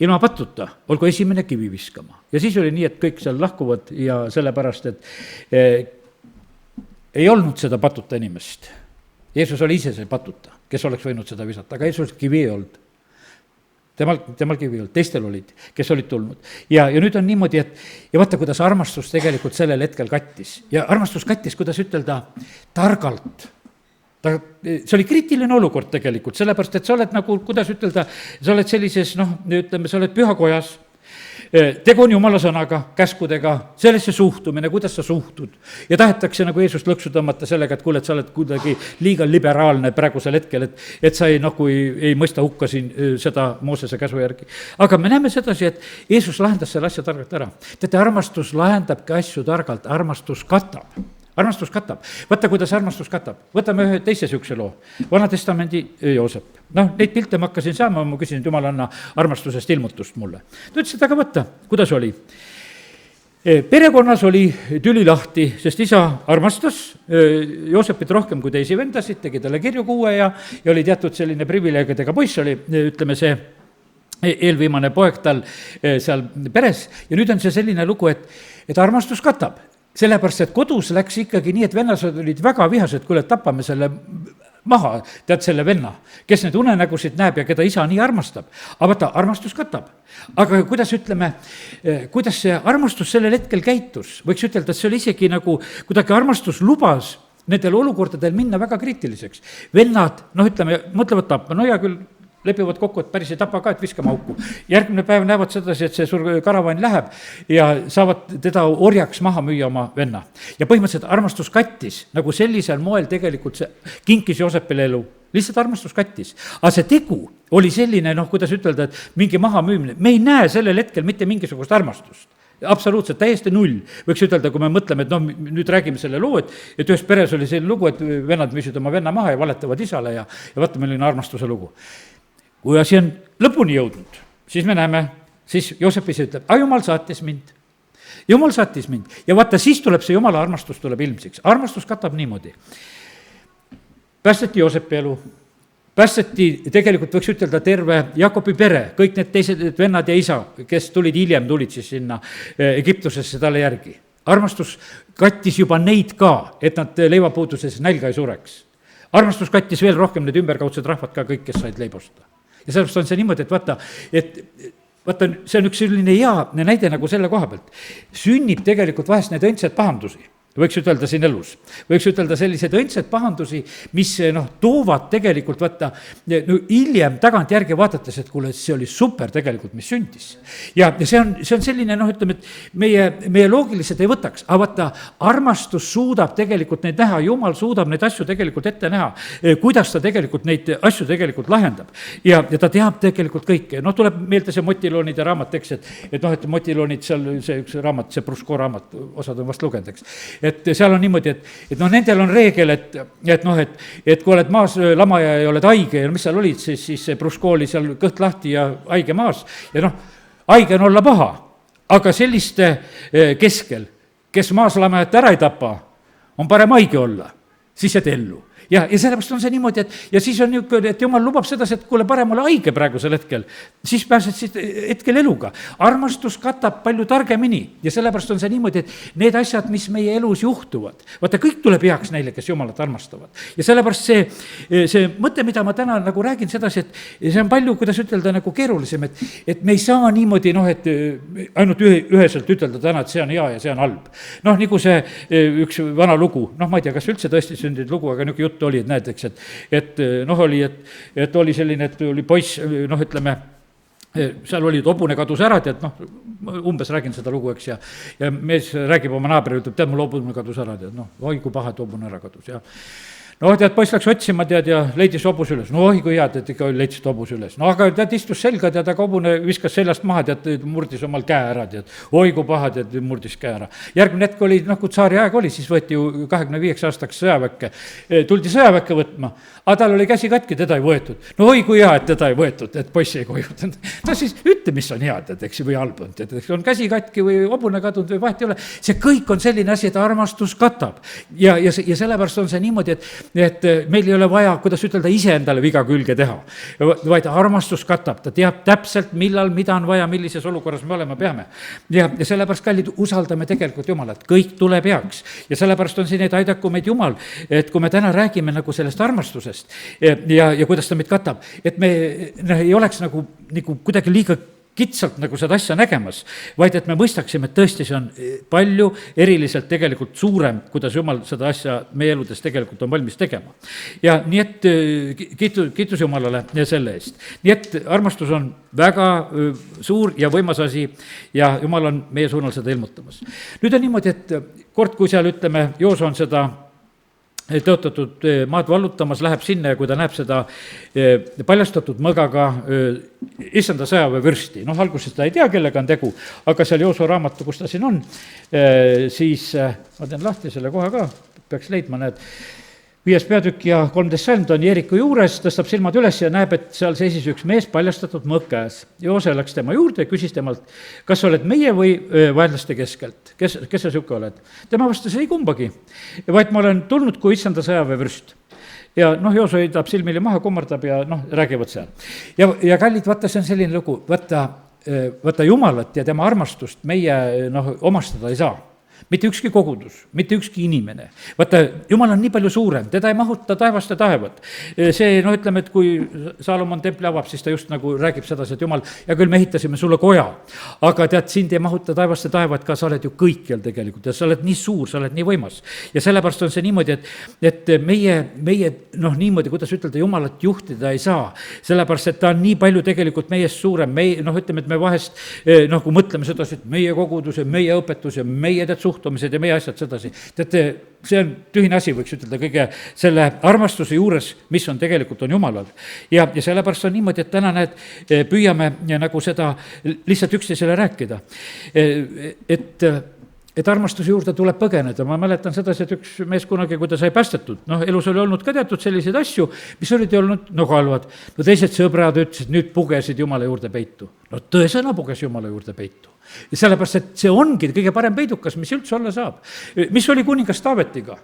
ilma patuta, olgu esimene kivi viskama. Ja siis oli nii, et kõik seal lahkuvad ja sellepärast, et ei olnud seda patuta inimest. Jeesus oli ise see patuta, kes oleks võinud seda visata, aga Jeesus kivi ei olnud. Temal kivi ei olnud, teistel olid, kes olid tulnud. Ja nüüd on niimoodi, et ja vaata, kuidas armastus tegelikult sellel hetkel kattis. Ja armastus kattis, kuidas ütelda, targalt. See oli kriitiline olukord tegelikult, sellepärast, et sa oled nagu, kuidas ütelda, sa oled sellises, ütleme, sa oled pühakojas, tegu on Jumala sõnaga, käskudega, sellesse suhtumine, kuidas sa suhtud. Ja tahetakse nagu Jeesust lõksu tõmmata sellega, et kuule, et sa oled kuidagi liiga liberaalne praegusel hetkel, et sa ei mõista hukka siin seda Moosese käsu järgi. Aga me näeme sedasi, et Jeesus lahendas selle asja targalt ära. Teate, armastus lahendabki asju targalt, armastus katab. Armastus katab. Vaata, kuidas armastus katab. Võtame ühe teise sükse loo. Vana testamendi Joosep. Neid pilte ma hakkasin saama, ma küsin, et Jumal anna armastusest ilmutust mulle. Ta ütles, et aga võtta, kuidas oli? Perekonnas oli tüli lahti, sest isa armastas Joosepit rohkem kui teisi vendasid, tegi talle kirju kuue ja oli teatud selline privileegidega poiss oli, ütleme see eelviimane poeg tal seal peres. Ja nüüd on see selline lugu, et armastus katab. Sellepärast, et kodus läks ikkagi nii, et vennased olid väga vihased, kuule, tapame selle maha, tead selle venna, kes need unenägusid näeb ja keda isa nii armastab. Aga vaata, armastus katab. Aga kuidas ütleme, kuidas see armastus sellel hetkel käitus, võiks ütelda, et see oli isegi nagu kuidagi armastus lubas nendel olukordadel minna väga kriitiliseks. Vennad, ütleme, mõtlevad tappa, hea küll, lepivad kokku, et päris ei tapa ka, et viskama auku. Järgmine päev näevad sedasi, et see suur karavan läheb ja saavad teda orjaks maha müüa oma venna. Ja põhimõtteliselt armastus kattis, nagu sellisel moel tegelikult see kinkis Joosepile elu. Lihtsalt armastus kattis. Aga see tegu oli selline, kuidas ütelda, et mingi maha müümine. Me ei näe sellel hetkel mitte mingisugust armastust. Absoluutselt, täiesti null. Võiks ütelda, kui me mõtleme, et nüüd räägime selle loo, et ühes peres oli selline lugu, et vennad müüsid oma venna maha ja valetavad isale ja vaata, meil on armastuse lugu. Kui asi on lõpuni jõudnud, siis me näeme, siis Joosep ise ütleb, Jumal saatis mind. Jumal saatis mind. Ja vaata, siis tuleb see Jumala armastus tuleb ilmsiks. Armastus katab niimoodi. Päästeti Joosepi elu. Päästeti, tegelikult võiks ütelda terve Jakobi pere, kõik need teised vennad ja isa, kes tulid siis sinna Egiptusesse talle järgi. Armastus kattis juba neid ka, et nad leivapuuduses nälga ei sureks. Armastus kattis veel rohkem need ümberkaudsed rahvad ka kõik, kes said leibosta. Ja sellest on see niimoodi, et vaata, see on üks selline hea näide nagu selle koha pealt. Sünnib tegelikult vahest need õndsad pahandusi. võiks ütelda siin elus, võiks ütelda selliseid õndsaid pahandusi, mis toovad tegelikult vaata hiljem tagantjärgi vaadates, et kuule, see oli super tegelikult, mis sündis. ja see on selline ütleme, et meie loogiliselt ei võtaks, aga vaata, armastus suudab tegelikult neid näha, Jumal suudab neid asju tegelikult ette näha, kuidas ta tegelikult neid asju tegelikult lahendab. ja ta teab tegelikult kõike, tuleb meelde see Motiloonide raamat, eks, et Motiloonid seal, see üks raamat, see Pruško raamat, osad on vast lugenud, eks. Et seal on niimoodi, et nendel on reegel, et kui oled maas lama ja ei oled haige ja mis seal olid, siis see Pruško oli seal kõht lahti ja haige maas ja haige on olla paha, aga selliste keskel, kes maas lamajat ära ei tapa, on parem haige olla, siis jääd ellu. Ja sellepärast on see niimoodi, ja siis on niisugune, et Jumal lubab sedasi, et kuule, parem ole haige praegusel hetkel, siis pääsed siit hetkel eluga. Armastus katab palju targemini ja sellepärast on see niimoodi, et need asjad, mis meie elus juhtuvad, vaata, kõik tuleb heaks neile, kes Jumalat armastavad. Ja sellepärast see mõte, mida ma täna nagu räägin sedasi, et see on palju, kuidas ütelda, nagu keerulisem, et me ei saa niimoodi, et ainult üheselt ütelda täna, et see on hea ja see on halb. Nagu see üks vana lugu, ma ei tea, kas üldse tõesti sündinud lugu, aga niisugune jutt oli, et näed, eks, et oli selline, et oli poiss, ütleme, seal oli hobune kadus ära, tead, umbes räägin seda lugu, eks, ja mees räägib oma naabrile, ütleb, tead, mul hobune kadus ära, tead, oi kui paha, et hobune ära kadus, ja tead, poiss läks otsima, tead, ja leidis hobuse üles. Oi kui head, et ikka leidsid hobuse üles. Aga tead, istus selga, tead, aga hobune viskas seljast maha, tead, murdis omal käe ära, tead. Oi kui paha, tead, murdis käe ära. Järgmine hetk oli, kui tsaari aeg oli, siis võeti ju 25 aastaks sõjaväkke. Tuldi sõjaväkke võtma, aga tal oli käsi katki, teda ei võetud. Oi kui hea, et teda ei võetud, et poiss ei koju. Siis ütle, mis on head, et eks, või halb on, et on käsi katki või hobune kadunud või vahet ei ole. See kõik on selline asi, et armastus katab. Ja sellepärast on see niimoodi, et meil ei ole vaja, kuidas ütelda, iseendale viga külge teha, vaid armastus katab, ta teab täpselt, millal, mida on vaja, millises olukorras me olema peame. Ja sellepärast, kallid, usaldame tegelikult Jumalat, kõik tuleb heaks. Ja sellepärast on siin, et aidaku meid Jumal, et kui me täna räägime nagu sellest armastusest ja kuidas ta meid katab, et me ei oleks nagu kuidagi liiga kitsalt nagu seda asja nägemas, vaid et me mõistaksime, et tõesti see on palju eriliselt tegelikult suurem, kuidas Jumal seda asja meie eludes tegelikult on valmis tegema. Ja nii et kiitus Jumalale selle eest. Nii et armastus on väga suur ja võimas asi ja Jumal on meie suunal seda ilmutamas. Nüüd on niimoodi, et kord, kui seal ütleme, Jooso on seda tõotatud maad vallutamas, läheb sinna ja kui ta näeb seda paljastatud mõgaga issanda sõjaväevürsti, alguses ta ei tea, kellega on tegu, aga seal Jooso raamatu, kus ta siin on, siis ma teen lahti selle koha ka, peaks leidma, näed, 5. peatükk ja 13. salm, ta on Jeeriku juures, tõstab silmad üles ja näeb, et seal seisis üks mees paljastatud mõõk käes. Joose läks tema juurde ja küsis temalt, kas oled meie või vaenlaste keskelt, kes sa siuke oled? Tema vastas, ei kumbagi, vaid ma olen tulnud kui issanda sõjaväevürst. Ja Joose heidab silmili maha, kummardab ja räägivad seal. Ja kallid, vaata, see on selline lugu, vaata Jumalat ja tema armastust meie omastada ei saa. Mitte ükski kogudus, mitte ükski inimene. Vaata, Jumal on nii palju suurem, teda ei mahuta taevast ja taevad. See, ütleme, et kui Saalomon templi avab, siis ta just nagu räägib sedasi, et Jumal, ja küll me ehitasime sulle koja, aga tead, sind ei mahuta taevast ja taevad ka, sa oled ju kõikjal tegelikult ja sa oled nii suur, sa oled nii võimas. Ja sellepärast on see niimoodi, et meie niimoodi, kuidas ütelda, Jumalat juhtida ei saa, sellepärast, et ta on nii palju tegelikult meiest suurem, ütleme, et me vahest kui mõtleme sedasi, et meie kogudus ja meie õpetus ja meie suhtumised ja meie asjad sedasi. Teate, see on tühine asi, võiks ütelda, kõige selle armastuse juures, mis on tegelikult on Jumalal. Ja sellepärast on niimoodi, et täna püüame nagu seda lihtsalt üksteisele rääkida. Et armastuse juurde tuleb põgeneda. Ma mäletan sedasi, et üks mees kunagi, kui ta sai päästetud, elus oli olnud ka teatud selliseid asju, mis olid ju olnud halvad. Teised sõbrad ütlesid, nüüd pugesid Jumala juurde peitu. Tõesõna puges Jumala juurde peitu. Ja sellepärast, et see ongi kõige parem peidukas, mis üldse olla saab. Mis oli kuningas Taavetiga?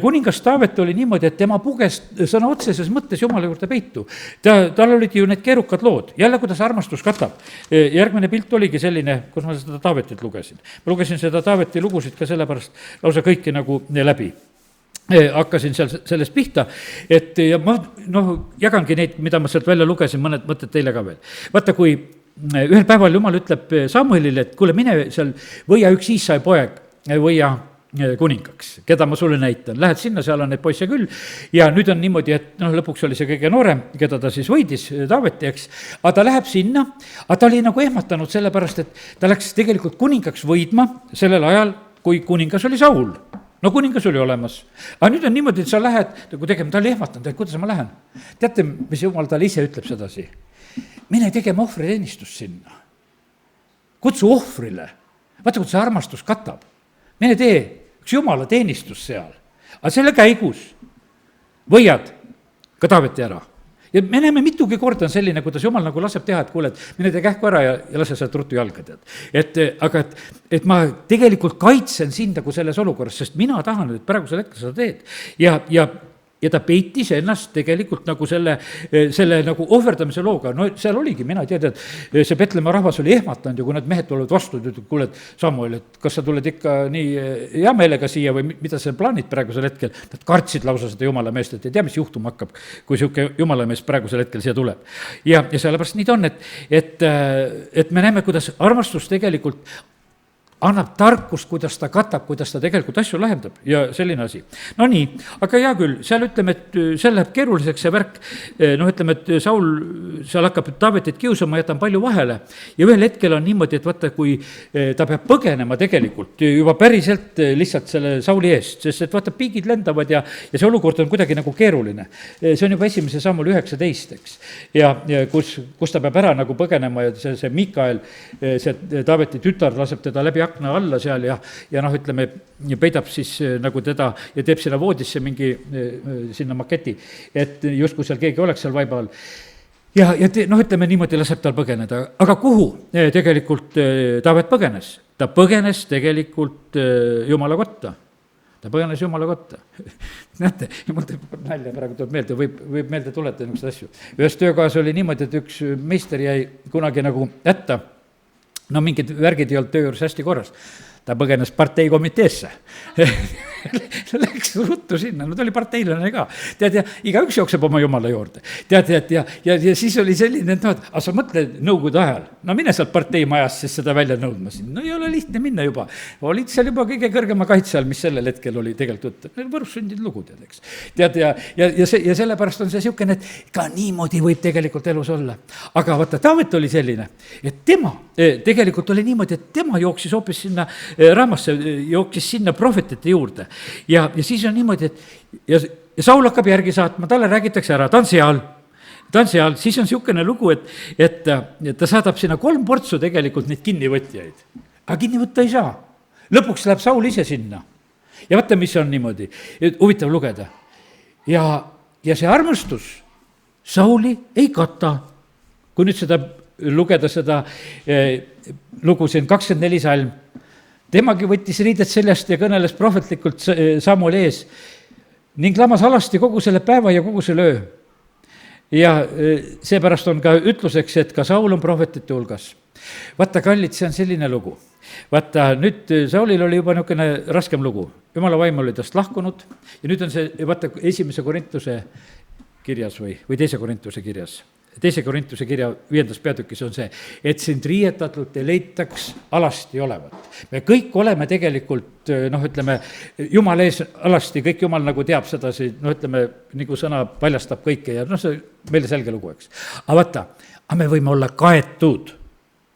Kuningas Taavet oli niimoodi, et tema puges sõna otseses mõttes Jumala juurde peitu. Tal olid ju need keerukad lood. Jälle, kuidas armastus katab. Järgmine pilt oligi selline, kus ma seda Taavetit lugesin. Ma lugesin seda Taaveti lugusid ka sellepärast lausa kõiki nagu läbi. Hakkasin seal sellest pihta, et ja ma jagangi neid, mida ma sealt välja lugesin, mõned mõtted teile ka veel. Vaata, kui ühel päeval Jumal ütleb Samuelile, et kuule, mine seal võia üks Iisai poeg, võia kuningaks, keda ma sulle näitan. Lähed sinna, seal on neid poisse küll ja nüüd on niimoodi, et noh, lõpuks oli see kõige noorem, keda ta siis võidis, Taaveti, eks. aga ta läheb sinna, aga ta oli nagu ehmatanud sellepärast, et ta läks tegelikult kuningaks võidma sellel ajal, kui kuningas oli Saul. No kuningas oli olemas. Aga nüüd on niimoodi, et sa lähed nagu tegema, ta oli ehmatanud, et kuidas ma lähen. Teate, mis jumal talle ise ütleb sedasi? Mine tegema ohvriteenistust sinna. Kutsu ohvrile. Vaata, kui see armastus katab. Mine tee üks jumala teenistus seal. Aga selle käigus võiad ka Taaveti ära. Ja me näeme mitugi korda on selline, kuidas jumal nagu laseb teha, et kuule, et mine tee kähku ära ja lase sealt ruttu jalga, tead. Aga ma tegelikult kaitsen sind nagu selles olukorras, sest mina tahan, et praegusel hetkel sa teed. Ja ta peitis ennast tegelikult nagu selle nagu ohverdamise looga. No seal oligi, mina tean, et see Petlemma rahvas oli ehmatanud ja kui need mehed tulevad vastu, et kuule, et Samuel, et kas sa tuled ikka nii hea meelega siia või mida sa plaanid praegusel hetkel? Nad kartsid lausa seda jumala meest, et ei tea, mis juhtuma hakkab, kui sihuke jumala mees praegusel hetkel siia tuleb. Ja sellepärast nii ta on, et me näeme, kuidas armastus tegelikult annab tarkust, kuidas ta katab, kuidas ta tegelikult asju lahendab ja selline asi. No nii, aga hea küll, seal ütleme, et seal läheb keeruliseks see värk, noh ütleme, et Saul seal hakkab Taavetit kiusama, jätab palju vahele ja ühel hetkel on niimoodi, et vaata, kui ta peab põgenema tegelikult juba päriselt lihtsalt selle Sauli eest, sest et vaata, piigid lendavad ja see olukord on kuidagi nagu keeruline. See on juba 1. Samuel 19, eks. Ja kus ta peab ära nagu põgenema ja see Mikael, see Taaveti tütar laseb teda läbi akna alla seal ja noh, ütleme, peidab siis nagu teda ja teeb sinna voodisse mingi sinna maketi, et justkui seal keegi oleks seal vaiba all. Ja noh, ütleme niimoodi laseb tal põgeneda, aga kuhu tegelikult Taavet põgenes? Ta põgenes tegelikult Jumala kotta. Ta põgenes Jumala kotta. Näete, mul teeb nalja praegu tuleb meelde, võib meelde tuletada niisugused asju. Ühes töökohas oli niimoodi, et üks meister jäi kunagi nagu hätta. No mingid värgid ei olnud töö juures hästi korras. Ta põgenes parteikomiteesse. Läks ruttu sinna, no ta oli parteilane ka. Tead, ja igaüks jookseb oma jumala juurde. Tead, ja siis oli selline, et aga sa mõtle nõukogude ajal. No mine sealt parteimajas siis seda välja nõudma siin. No ei ole lihtne minna juba. Olid seal juba kõige kõrgema kaitse all, mis sellel hetkel oli tegelikult. Võrus sündid lugu, tead, eks. Tead, ja sellepärast on see siukene, et ka niimoodi võib tegelikult elus olla. Aga vaata, Taavet oli selline, et tema tegelikult oli niimoodi, et tema jooksis hoopis sinna Raamasse, jooksis sinna prohvetite juurde. Ja siis on niimoodi, et ja Saul hakkab järgi saatma, talle räägitakse ära, ta on seal, siis on niisugune lugu, et ta saadab sinna 3 portsu tegelikult neid kinnivõtjaid. Aga kinni võtta ei saa. Lõpuks läheb Saul ise sinna. Ja vaata, mis on niimoodi, huvitav lugeda. Ja see armastus Sauli ei kata. Kui nüüd seda lugeda seda lugu siin 24 salm, temagi võttis riidet seljast ja kõneles prohvetlikult Samueli ees ning lamas alasti kogu selle päeva ja kogu selle öö. Ja seepärast on ka ütluseks, et ka Saul on prohvetite hulgas. Vaata, kallid, see on selline lugu. Vaata, nüüd Saulil oli juba niisugune raskem lugu. Jumala vaim oli tast lahkunud ja nüüd on see, vaata, 1. Korintuse kirjas või 2. Korintuse kirjas. 2. Korintuse kirja 5. peatükis on see, et sind riietatult ei leitaks alasti olevat. Me kõik oleme tegelikult, noh, ütleme, Jumal ees alasti, kõik Jumal nagu teab sedasi, noh, ütleme, nagu sõna paljastab kõike ja noh, see meile selge lugu, eks. Aga vaata, me võime olla kaetud.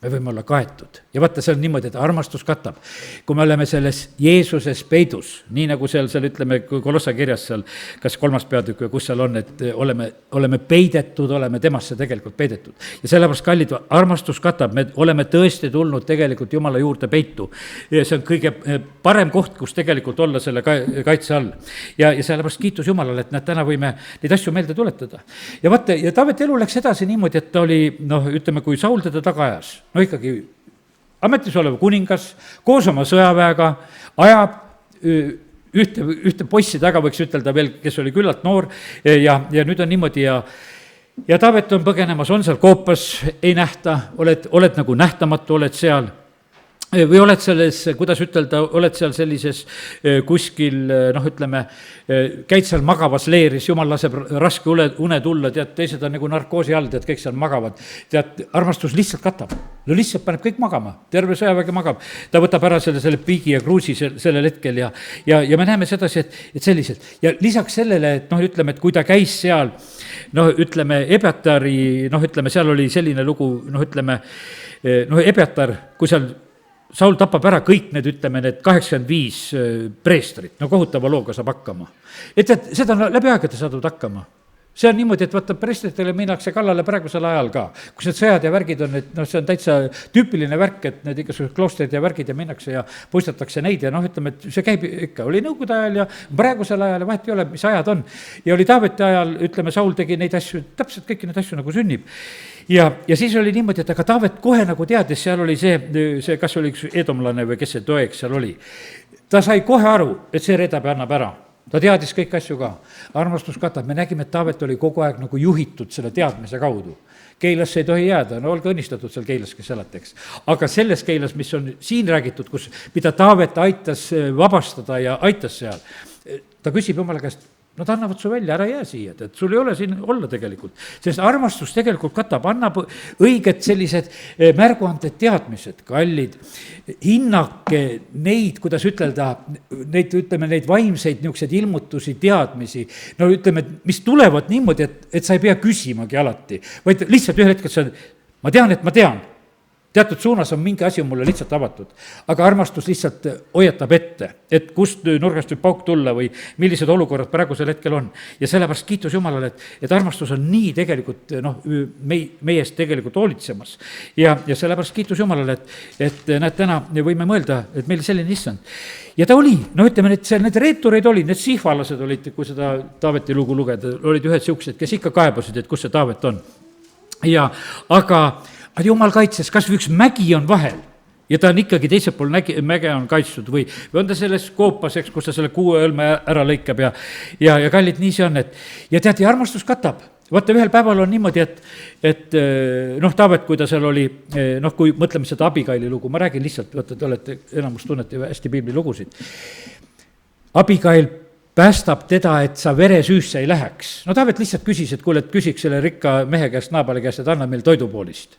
Me võime olla kaetud. Ja vaata, see on niimoodi, et armastus katab. Kui me oleme selles Jeesuses peidus, nii nagu seal ütleme, Kolossa kirjas seal, kas 3. peatükk või kus seal on, et oleme peidetud, oleme temasse tegelikult peidetud. Ja sellepärast, kallid, armastus katab, me oleme tõesti tulnud tegelikult Jumala juurde peitu. Ja see on kõige parem koht, kus tegelikult olla selle kaitse all. Ja sellepärast kiitus Jumalale, et nad täna võime neid asju meelde tuletada. Ja vaata, ja Taavet elu läks edasi niimoodi, et ta oli, noh, ütleme, kui Saul teda taga ajas, no ikkagi ametis olev kuningas koos oma sõjaväega ajab ühte poissi taga, võiks ütelda veel, kes oli küllalt noor ja nüüd on niimoodi ja Taavet on põgenemas, on seal koopas, ei nähta, oled nagu nähtamatu, oled seal või oled selles, kuidas ütelda, oled seal sellises kuskil, noh, ütleme, käid seal magavas leeris, jumal laseb raske une tulla, tead, teised on nagu narkoosi all, tead, kõik seal magavad. tead, armastus lihtsalt katab, no lihtsalt paneb kõik magama, terve sõjavägi magab. ta võtab ära selle piigi ja kruusi sellel hetkel ja me näeme sedasi, et selliselt. ja lisaks sellele, et noh, ütleme, et kui ta käis seal, noh, ütleme, Ebjatari, noh, ütleme, seal oli selline lugu, noh, ütleme, noh, Ebjatar, kui seal Saul tapab ära kõik need, ütleme, need 85 preestrit, no kohutava looga saab hakkama. Et seda on läbi aegade saadud hakkama. See on niimoodi, et vaata, preestritele minnakse kallale praegusel ajal ka, kus need sõjad ja värgid on, et noh, see on täitsa tüüpiline värk, et need igasugused kloostrid ja värgid ja minnakse ja puistatakse neid ja noh, ütleme, et see käib ikka, oli nõukogude ajal ja praegusel ajal ja vahet ei ole, mis ajad on. Ja oli Taaveti ajal, ütleme, Saul tegi neid asju, täpselt kõiki neid asju nagu sünnib. Ja siis oli niimoodi, et aga Taavet kohe nagu teadis, seal oli see, kas oli üks edomlane või kes see Doeg seal oli. Ta sai kohe aru, et see reedab ja annab ära. Ta teadis kõik asju ka. Armastus katab, me nägime, et Taavet oli kogu aeg nagu juhitud selle teadmise kaudu. Keilasse ei tohi jääda, no olge õnnistatud seal Keilas, kes elate, eks. Aga selles Keilas, mis on siin räägitud, mida Taavet aitas vabastada ja aitas seal, ta küsib Jumala käest, nad annavad su välja, ära jää siia, et sul ei ole siin olla tegelikult. Sest armastus tegelikult katab, annab õiged sellised märguanded, teadmised, kallid, hinnake neid, kuidas ütelda, neid vaimseid niisuguseid ilmutusi, teadmisi, no ütleme, mis tulevad niimoodi, et sa ei pea küsimagi alati, vaid lihtsalt ühel hetkel sa, ma tean, teatud suunas on mingi asi mulle lihtsalt avatud, aga armastus lihtsalt hoiatab ette, et kust nurgast võib pauk tulla või millised olukorrad praegusel hetkel on. Ja sellepärast kiitus Jumalale, et armastus on nii tegelikult, noh, meiest tegelikult hoolitsemas. Ja sellepärast kiitus Jumalale, et näed, täna võime mõelda, et meil selline issand. Ja ta oli, no ütleme, et seal need reetureid olid, need sihvalased olid, kui seda Taaveti lugu lugeda, olid ühed siuksed, kes ikka kaebasid, et kus see Taavet on. Ja aga Jumal kaitses, kas või üks mägi on vahel ja ta on ikkagi teisel pool mäge on kaitstud või on ta selles koopas, eks, kus ta selle kuuõlme ära lõikab ja kallid, nii see on, et ja tead, ja armastus katab. Vaata, ühel päeval on niimoodi, et noh, Taavet, kui ta seal oli, noh, kui mõtleme seda Abigaili lugu, ma räägin lihtsalt, vaata, te olete, enamus tunnete hästi piibli lugusid. Abigail päästab teda, et sa veresüüsse ei läheks. No Taavet lihtsalt küsis, et kuule, et küsiks selle rikka mehe käest, Naabali käest, et anna meil toidupoolist.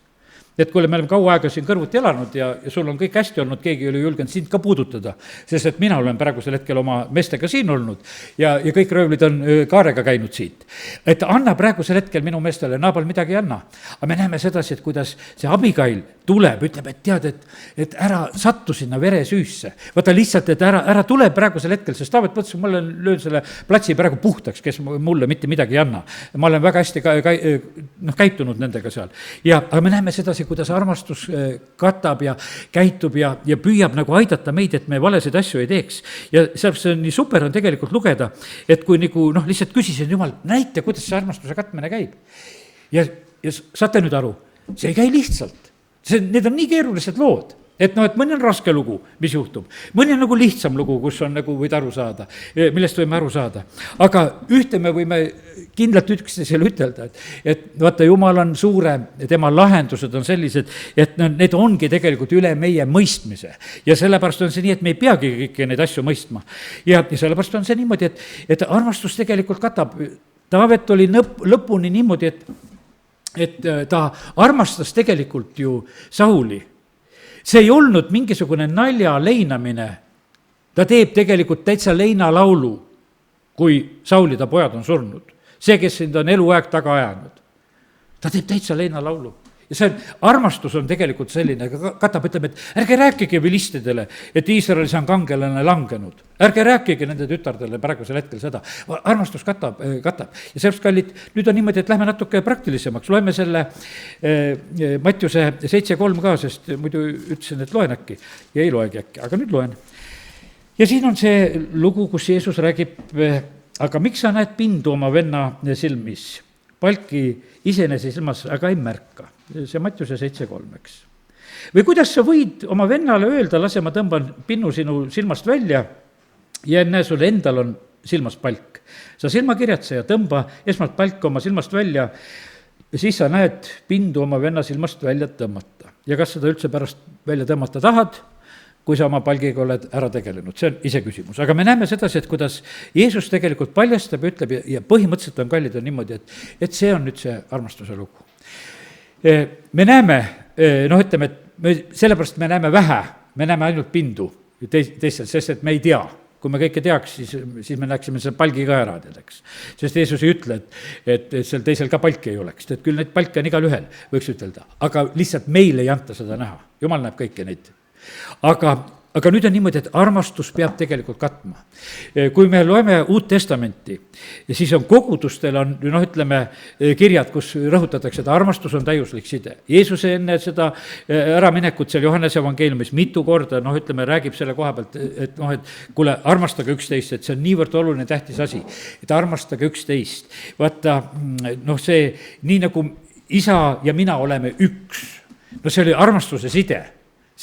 Et kuule, me oleme kaua aega siin kõrvuti elanud ja sul on kõik hästi olnud, keegi ei ole julgenud sind ka puudutada, sest et mina olen praegusel hetkel oma meestega siin olnud ja kõik röövlid on kaarega käinud siit. Et anna praegusel hetkel minu meestele, Naabal midagi ei anna. Aga me näeme sedasi, et kuidas see Abigail tuleb, ütleb, et tead, et ära sattu sinna veresüüsse. Vaata lihtsalt, et ära tule praegusel hetkel, sest Taavet mõtles, ma löön selle platsi praegu puhtaks, kes mulle mitte midagi ei anna. Ma olen väga hästi käitunud nendega seal. Aga me näeme sedasi, kuidas armastus katab ja käitub ja püüab nagu aidata meid, et me valesid asju ei teeks. Ja see on nii super on tegelikult lugeda, et kui nagu noh, lihtsalt küsisin, Jumal, näita, kuidas see armastuse katmine käib. Ja saate nüüd aru, see ei käi lihtsalt. Need on nii keerulised lood. Et noh, et mõni on raske lugu, mis juhtub. Mõni on nagu lihtsam lugu, kus on nagu võid aru saada, millest võime aru saada. Aga ühte me võime kindlalt üksteisele ütelda, et vaata, Jumal on suurem ja tema lahendused on sellised, et need ongi tegelikult üle meie mõistmise. Ja sellepärast on see nii, et me ei peagi kõiki neid asju mõistma. Ja sellepärast on see niimoodi, et armastus tegelikult katab. Taavet oli lõpuni niimoodi, et ta armastas tegelikult ju Sauli. See ei olnud mingisugune nalja leinamine. Ta teeb tegelikult täitsa leinalaulu, kui Sauli ta pojad on surnud. See, kes sind on eluaeg taga ajanud. Ta teeb täitsa leinalaulu. Ja see armastus on tegelikult selline, katab, ütleme, et ärge rääkige vilistidele, et Iisraelis on kangelane langenud. Ärge rääkige nende tütardele praegusel hetkel seda. Armastus katab. Ja sellepärast, kallid, nüüd on niimoodi, et lähme natuke praktilisemaks. Loeme selle Mattiuse 7.3 ka, sest muidu ütlesin, et loen äkki ja ei loegi äkki, aga nüüd loen. Ja siin on see lugu, kus Jeesus räägib, aga miks sa näed pindu oma venna silmis? Palki isenese silmas, aga ei märka. See Mattiuse 7.3, eks. Või kuidas sa võid oma vennale öelda, lase ma tõmban pinnu sinu silmast välja ja näe, sul endal on silmas palk. Sa silmakirjatseja, tõmba esmalt palk oma silmast välja ja siis sa näed pindu oma venna silmast välja tõmmata. Ja kas seda üldse pärast välja tõmmata tahad? kui sa oma palgiga oled ära tegelenud, see on iseküsimus. Aga me näeme sedasi, et kuidas Jeesus tegelikult paljastab ja ütleb ja põhimõtteliselt on kallid on niimoodi, et see on nüüd see armastuse lugu. Me näeme, ütleme, et sellepärast me näeme vähe, me näeme ainult pindu teistel, sest et me ei tea. Kui me kõike teaks, siis me näeksime selle palgi ka ära, eks. Sest Jeesus ei ütle, et seal teisel ka palki ei oleks, et küll neid palke on igal ühel, võiks ütelda. Aga lihtsalt meile ei anta seda näha, Jumal näeb kõiki neid. Aga nüüd on niimoodi, et armastus peab tegelikult katma. Kui me loeme Uut Testamenti, siis on kogudustel on, kirjad, kus rõhutatakse, et armastus on täiuslik side. Jeesuse enne seda äraminekut seal Johannese evangeeliumis mitu korda, räägib selle koha pealt, et kuule, armastage üksteist, et see on niivõrd oluline tähtis asi, et armastage üksteist. Vaata, see, nii nagu isa ja mina oleme üks, see oli armastuse side.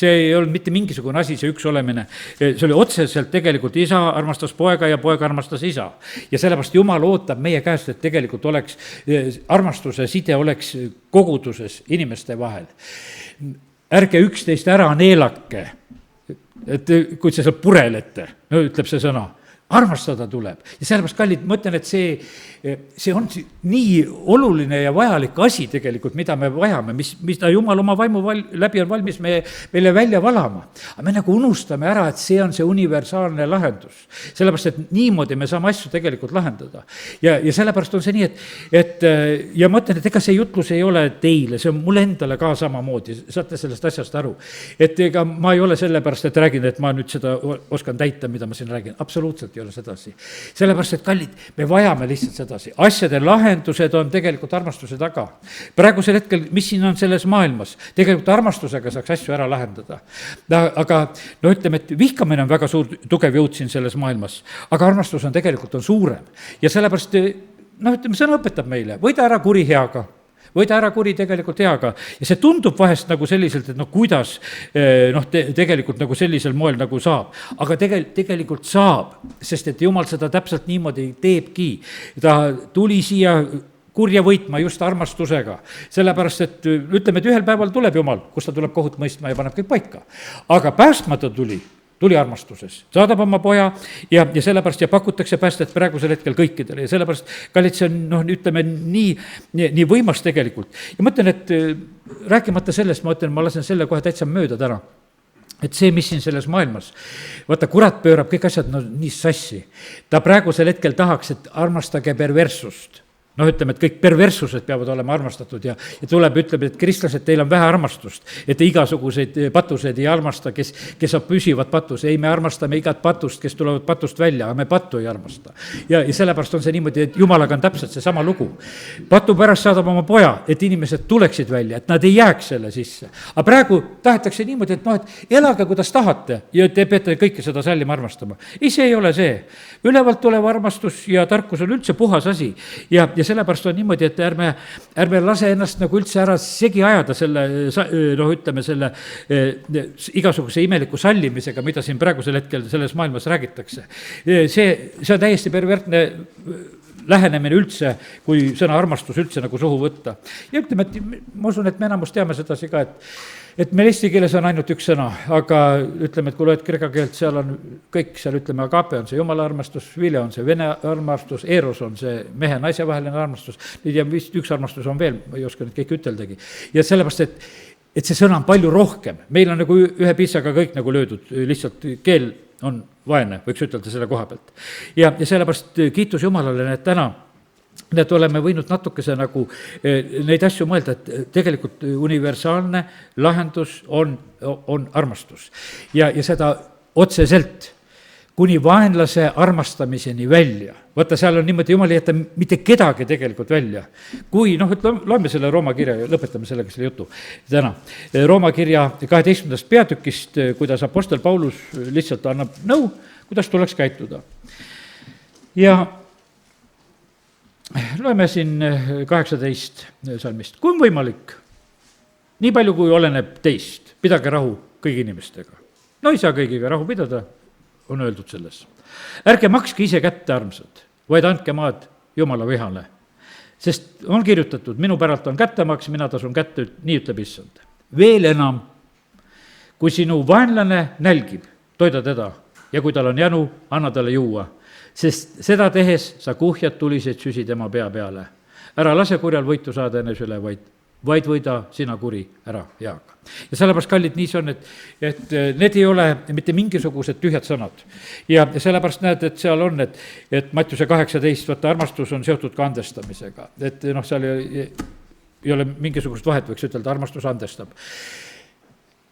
See ei olnud mitte mingisugune asi, see üks olemine. See oli otseselt tegelikult isa armastas poega ja poeg armastas isa. Ja sellepärast Jumal ootab meie käest, et tegelikult oleks armastuse side oleks koguduses inimeste vahel. Ärge üksteist ära neelake, et kui see seal purelete, ütleb see sõna. Armastada tuleb ja sellepärast, kallid, ma ütlen, et see on nii oluline ja vajalik asi tegelikult, mida me vajame, mis ta Jumal oma vaimu läbi on valmis meile välja valama. Aga me nagu unustame ära, et see on see universaalne lahendus. Sellepärast, et niimoodi me saame asju tegelikult lahendada. Ja sellepärast on see nii, et ja ma ütlen, et ega see jutlus ei ole teile, see on mulle endale ka samamoodi, saate sellest asjast aru. Et ega ma ei ole sellepärast, et räägin, et ma nüüd seda oskan täita, mida ma siin räägin, absoluutselt ei ole sedasi. Sellepärast, et kallid, me vajame lihtsalt sedasi. Asjade lahendused on tegelikult armastuse taga. Praegusel hetkel, mis siin on selles maailmas, tegelikult armastusega saaks asju ära lahendada. Aga ütleme, et vihkamine on väga suur, tugev jõud siin selles maailmas, aga armastus on tegelikult on suurem. Ja sellepärast, sõna õpetab meile, võida ära kuri heaga. Võida ära kuri tegelikult heaga ja see tundub vahest nagu selliselt, et kuidas tegelikult nagu sellisel moel nagu saab. Aga tegelikult saab, sest et Jumal seda täpselt niimoodi teebki. Ta tuli siia kurja võitma just armastusega. Sellepärast, et ütleme, et ühel päeval tuleb Jumal, kus ta tuleb kohut mõistma ja paneb kõik paika. Aga päästmata tuli armastuses, saadab oma poja ja sellepärast ja pakutakse päästet praegusel hetkel kõikidele ja sellepärast, kallid, see on, ütleme, nii võimas tegelikult. Ja ma ütlen, et rääkimata sellest, ma lasen selle kohe täitsa mööda täna. Et see, mis siin selles maailmas, vaata, kurat pöörab kõik asjad nii sassi. Ta praegusel hetkel tahaks, et armastage perverssust. Ütleme, et kõik perverssused peavad olema armastatud ja ütleb, et kristlased, teil on vähe armastust, et te igasuguseid patused ei armasta, kes püsivad patus. Ei, me armastame igat patust, kes tulevad patust välja, aga me pattu ei armasta. Ja sellepärast on see niimoodi, et Jumalaga on täpselt see sama lugu. Patu pärast saadab oma poja, et inimesed tuleksid välja, et nad ei jääks selle sisse. Aga praegu tahetakse niimoodi, et elage, kuidas tahate ja te peate kõike seda sallima armastama. Ei, see ei ole see. Ülevalt tulev armastus ja tarkus on üldse puhas asi ja sellepärast on niimoodi, et ärme lase ennast nagu üldse ära segi ajada selle, selle igasuguse imeliku sallimisega, mida siin praegusel hetkel selles maailmas räägitakse. See on täiesti pervertne lähenemine üldse, kui sõna armastus üldse nagu suhu võtta. Ja ütleme, et ma usun, et me enamus teame sedasi ka, et meil eesti keeles on ainult üks sõna, aga ütleme, et kui loed kreeka keelt, seal on kõik, seal ütleme, agape on see jumala armastus, vilja on see vene armastus, eros on see mehe naise vaheline armastus, ja vist üks armastus on veel, ma ei oska nüüd kõik üteldagi. Ja sellepärast, et see sõna on palju rohkem, meil on nagu ühe piitsaga kõik nagu löödud, lihtsalt keel on vaene, võiks ütelda selle koha pealt. Ja sellepärast kiitus Jumalale, et täna need oleme võinud natukese nagu neid asju mõelda, et tegelikult universaalne lahendus on armastus. Ja seda otseselt kuni vaenlase armastamiseni välja. Vaata, seal on niimoodi, Jumal ei jäta mitte kedagi tegelikult välja. Kui, loeme selle Rooma kirja ja lõpetame sellega selle jutu täna. Rooma kirja 12. peatükist, kuidas apostel Paulus lihtsalt annab nõu, kuidas tuleks käituda. Ja loeme siin 18 salmist. Kui on võimalik, nii palju kui oleneb teist, pidage rahu kõigi inimestega. No ei saa kõigiga rahu pidada, on öeldud selles. Ärge makske ise kätte, armsad, vaid andke maad Jumala vihale. Sest on kirjutatud, minu päralt on kättemaks, mina tasun kätte, nii ütleb issand. Veel enam, kui sinu vaenlane nälgib, toida teda ja kui tal on jänu, anna talle juua, sest seda tehes sa kuhjad tuliseid süsi tema pea peale. Ära lase kurjal võitu saada enese üle, vaid võida sina kuri ära heaga. Ja sellepärast, kallid, nii see on, et need ei ole mitte mingisugused tühjad sõnad. Ja sellepärast näed, et seal on, et Mattiuse 18, vaata, armastus on seotud ka andestamisega. Et seal ei ole mingisugust vahet, võiks ütelda, armastus andestab.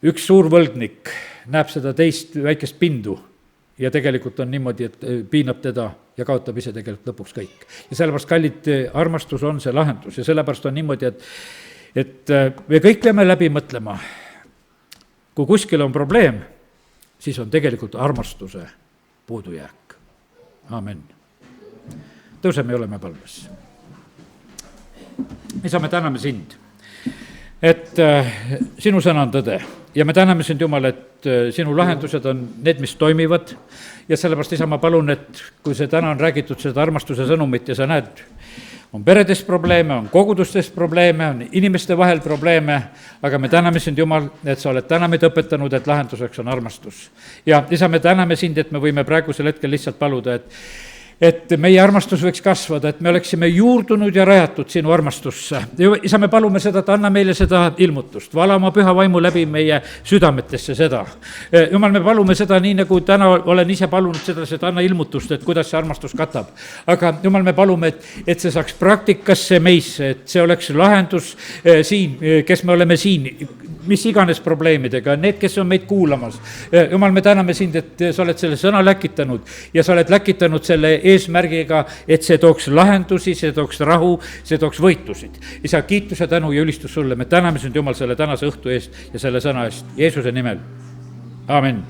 Üks suur võlgnik näeb seda teist väikest pindu ja tegelikult on niimoodi, et piinab teda ja kaotab ise tegelikult lõpuks kõik. Ja sellepärast, kallid, armastus on see lahendus ja sellepärast on niimoodi, et me kõik peame läbi mõtlema, kui kuskil on probleem, siis on tegelikult armastuse puudujääk. Amen. Tõuseme ja oleme palves. Isa, me täname sind, et sinu sõna on tõde ja me täname sind, Jumal, et sinu lahendused on need, mis toimivad ja sellepärast, Isa, ma palun, et kui see täna on räägitud seda armastuse sõnumit ja sa näed, on peredes probleeme, on kogudustes probleeme, on inimeste vahel probleeme, aga me täname sind, Jumal, et sa oled täna meid õpetanud, et lahenduseks on armastus. Ja Isa, me täname sind, et me võime praegusel hetkel lihtsalt paluda, et meie armastus võiks kasvada, et me oleksime juurdunud ja rajatud sinu armastusse. Isa, me palume seda, et anna meile seda ilmutust, vala oma püha vaimu läbi meie südametesse seda. Jumal, me palume seda nii, nagu täna olen ise palunud seda, anna ilmutust, et kuidas see armastus katab. Aga Jumal, me palume, et see saaks praktikasse meisse, et see oleks lahendus siin, kes me oleme siin, mis iganes probleemidega, need, kes on meid kuulamas. Jumal, me täname sind, et sa oled selle sõna läkitanud ja sa oled läkitanud selle eesmärgiga, et see tooks lahendusi, see tooks rahu, see tooks võitusid. Isa, kiitus ja tänu ja ülistus sulle. Me täname sind, Jumal, selle tänase õhtu eest ja selle sõna eest. Jeesuse nimel. Amen.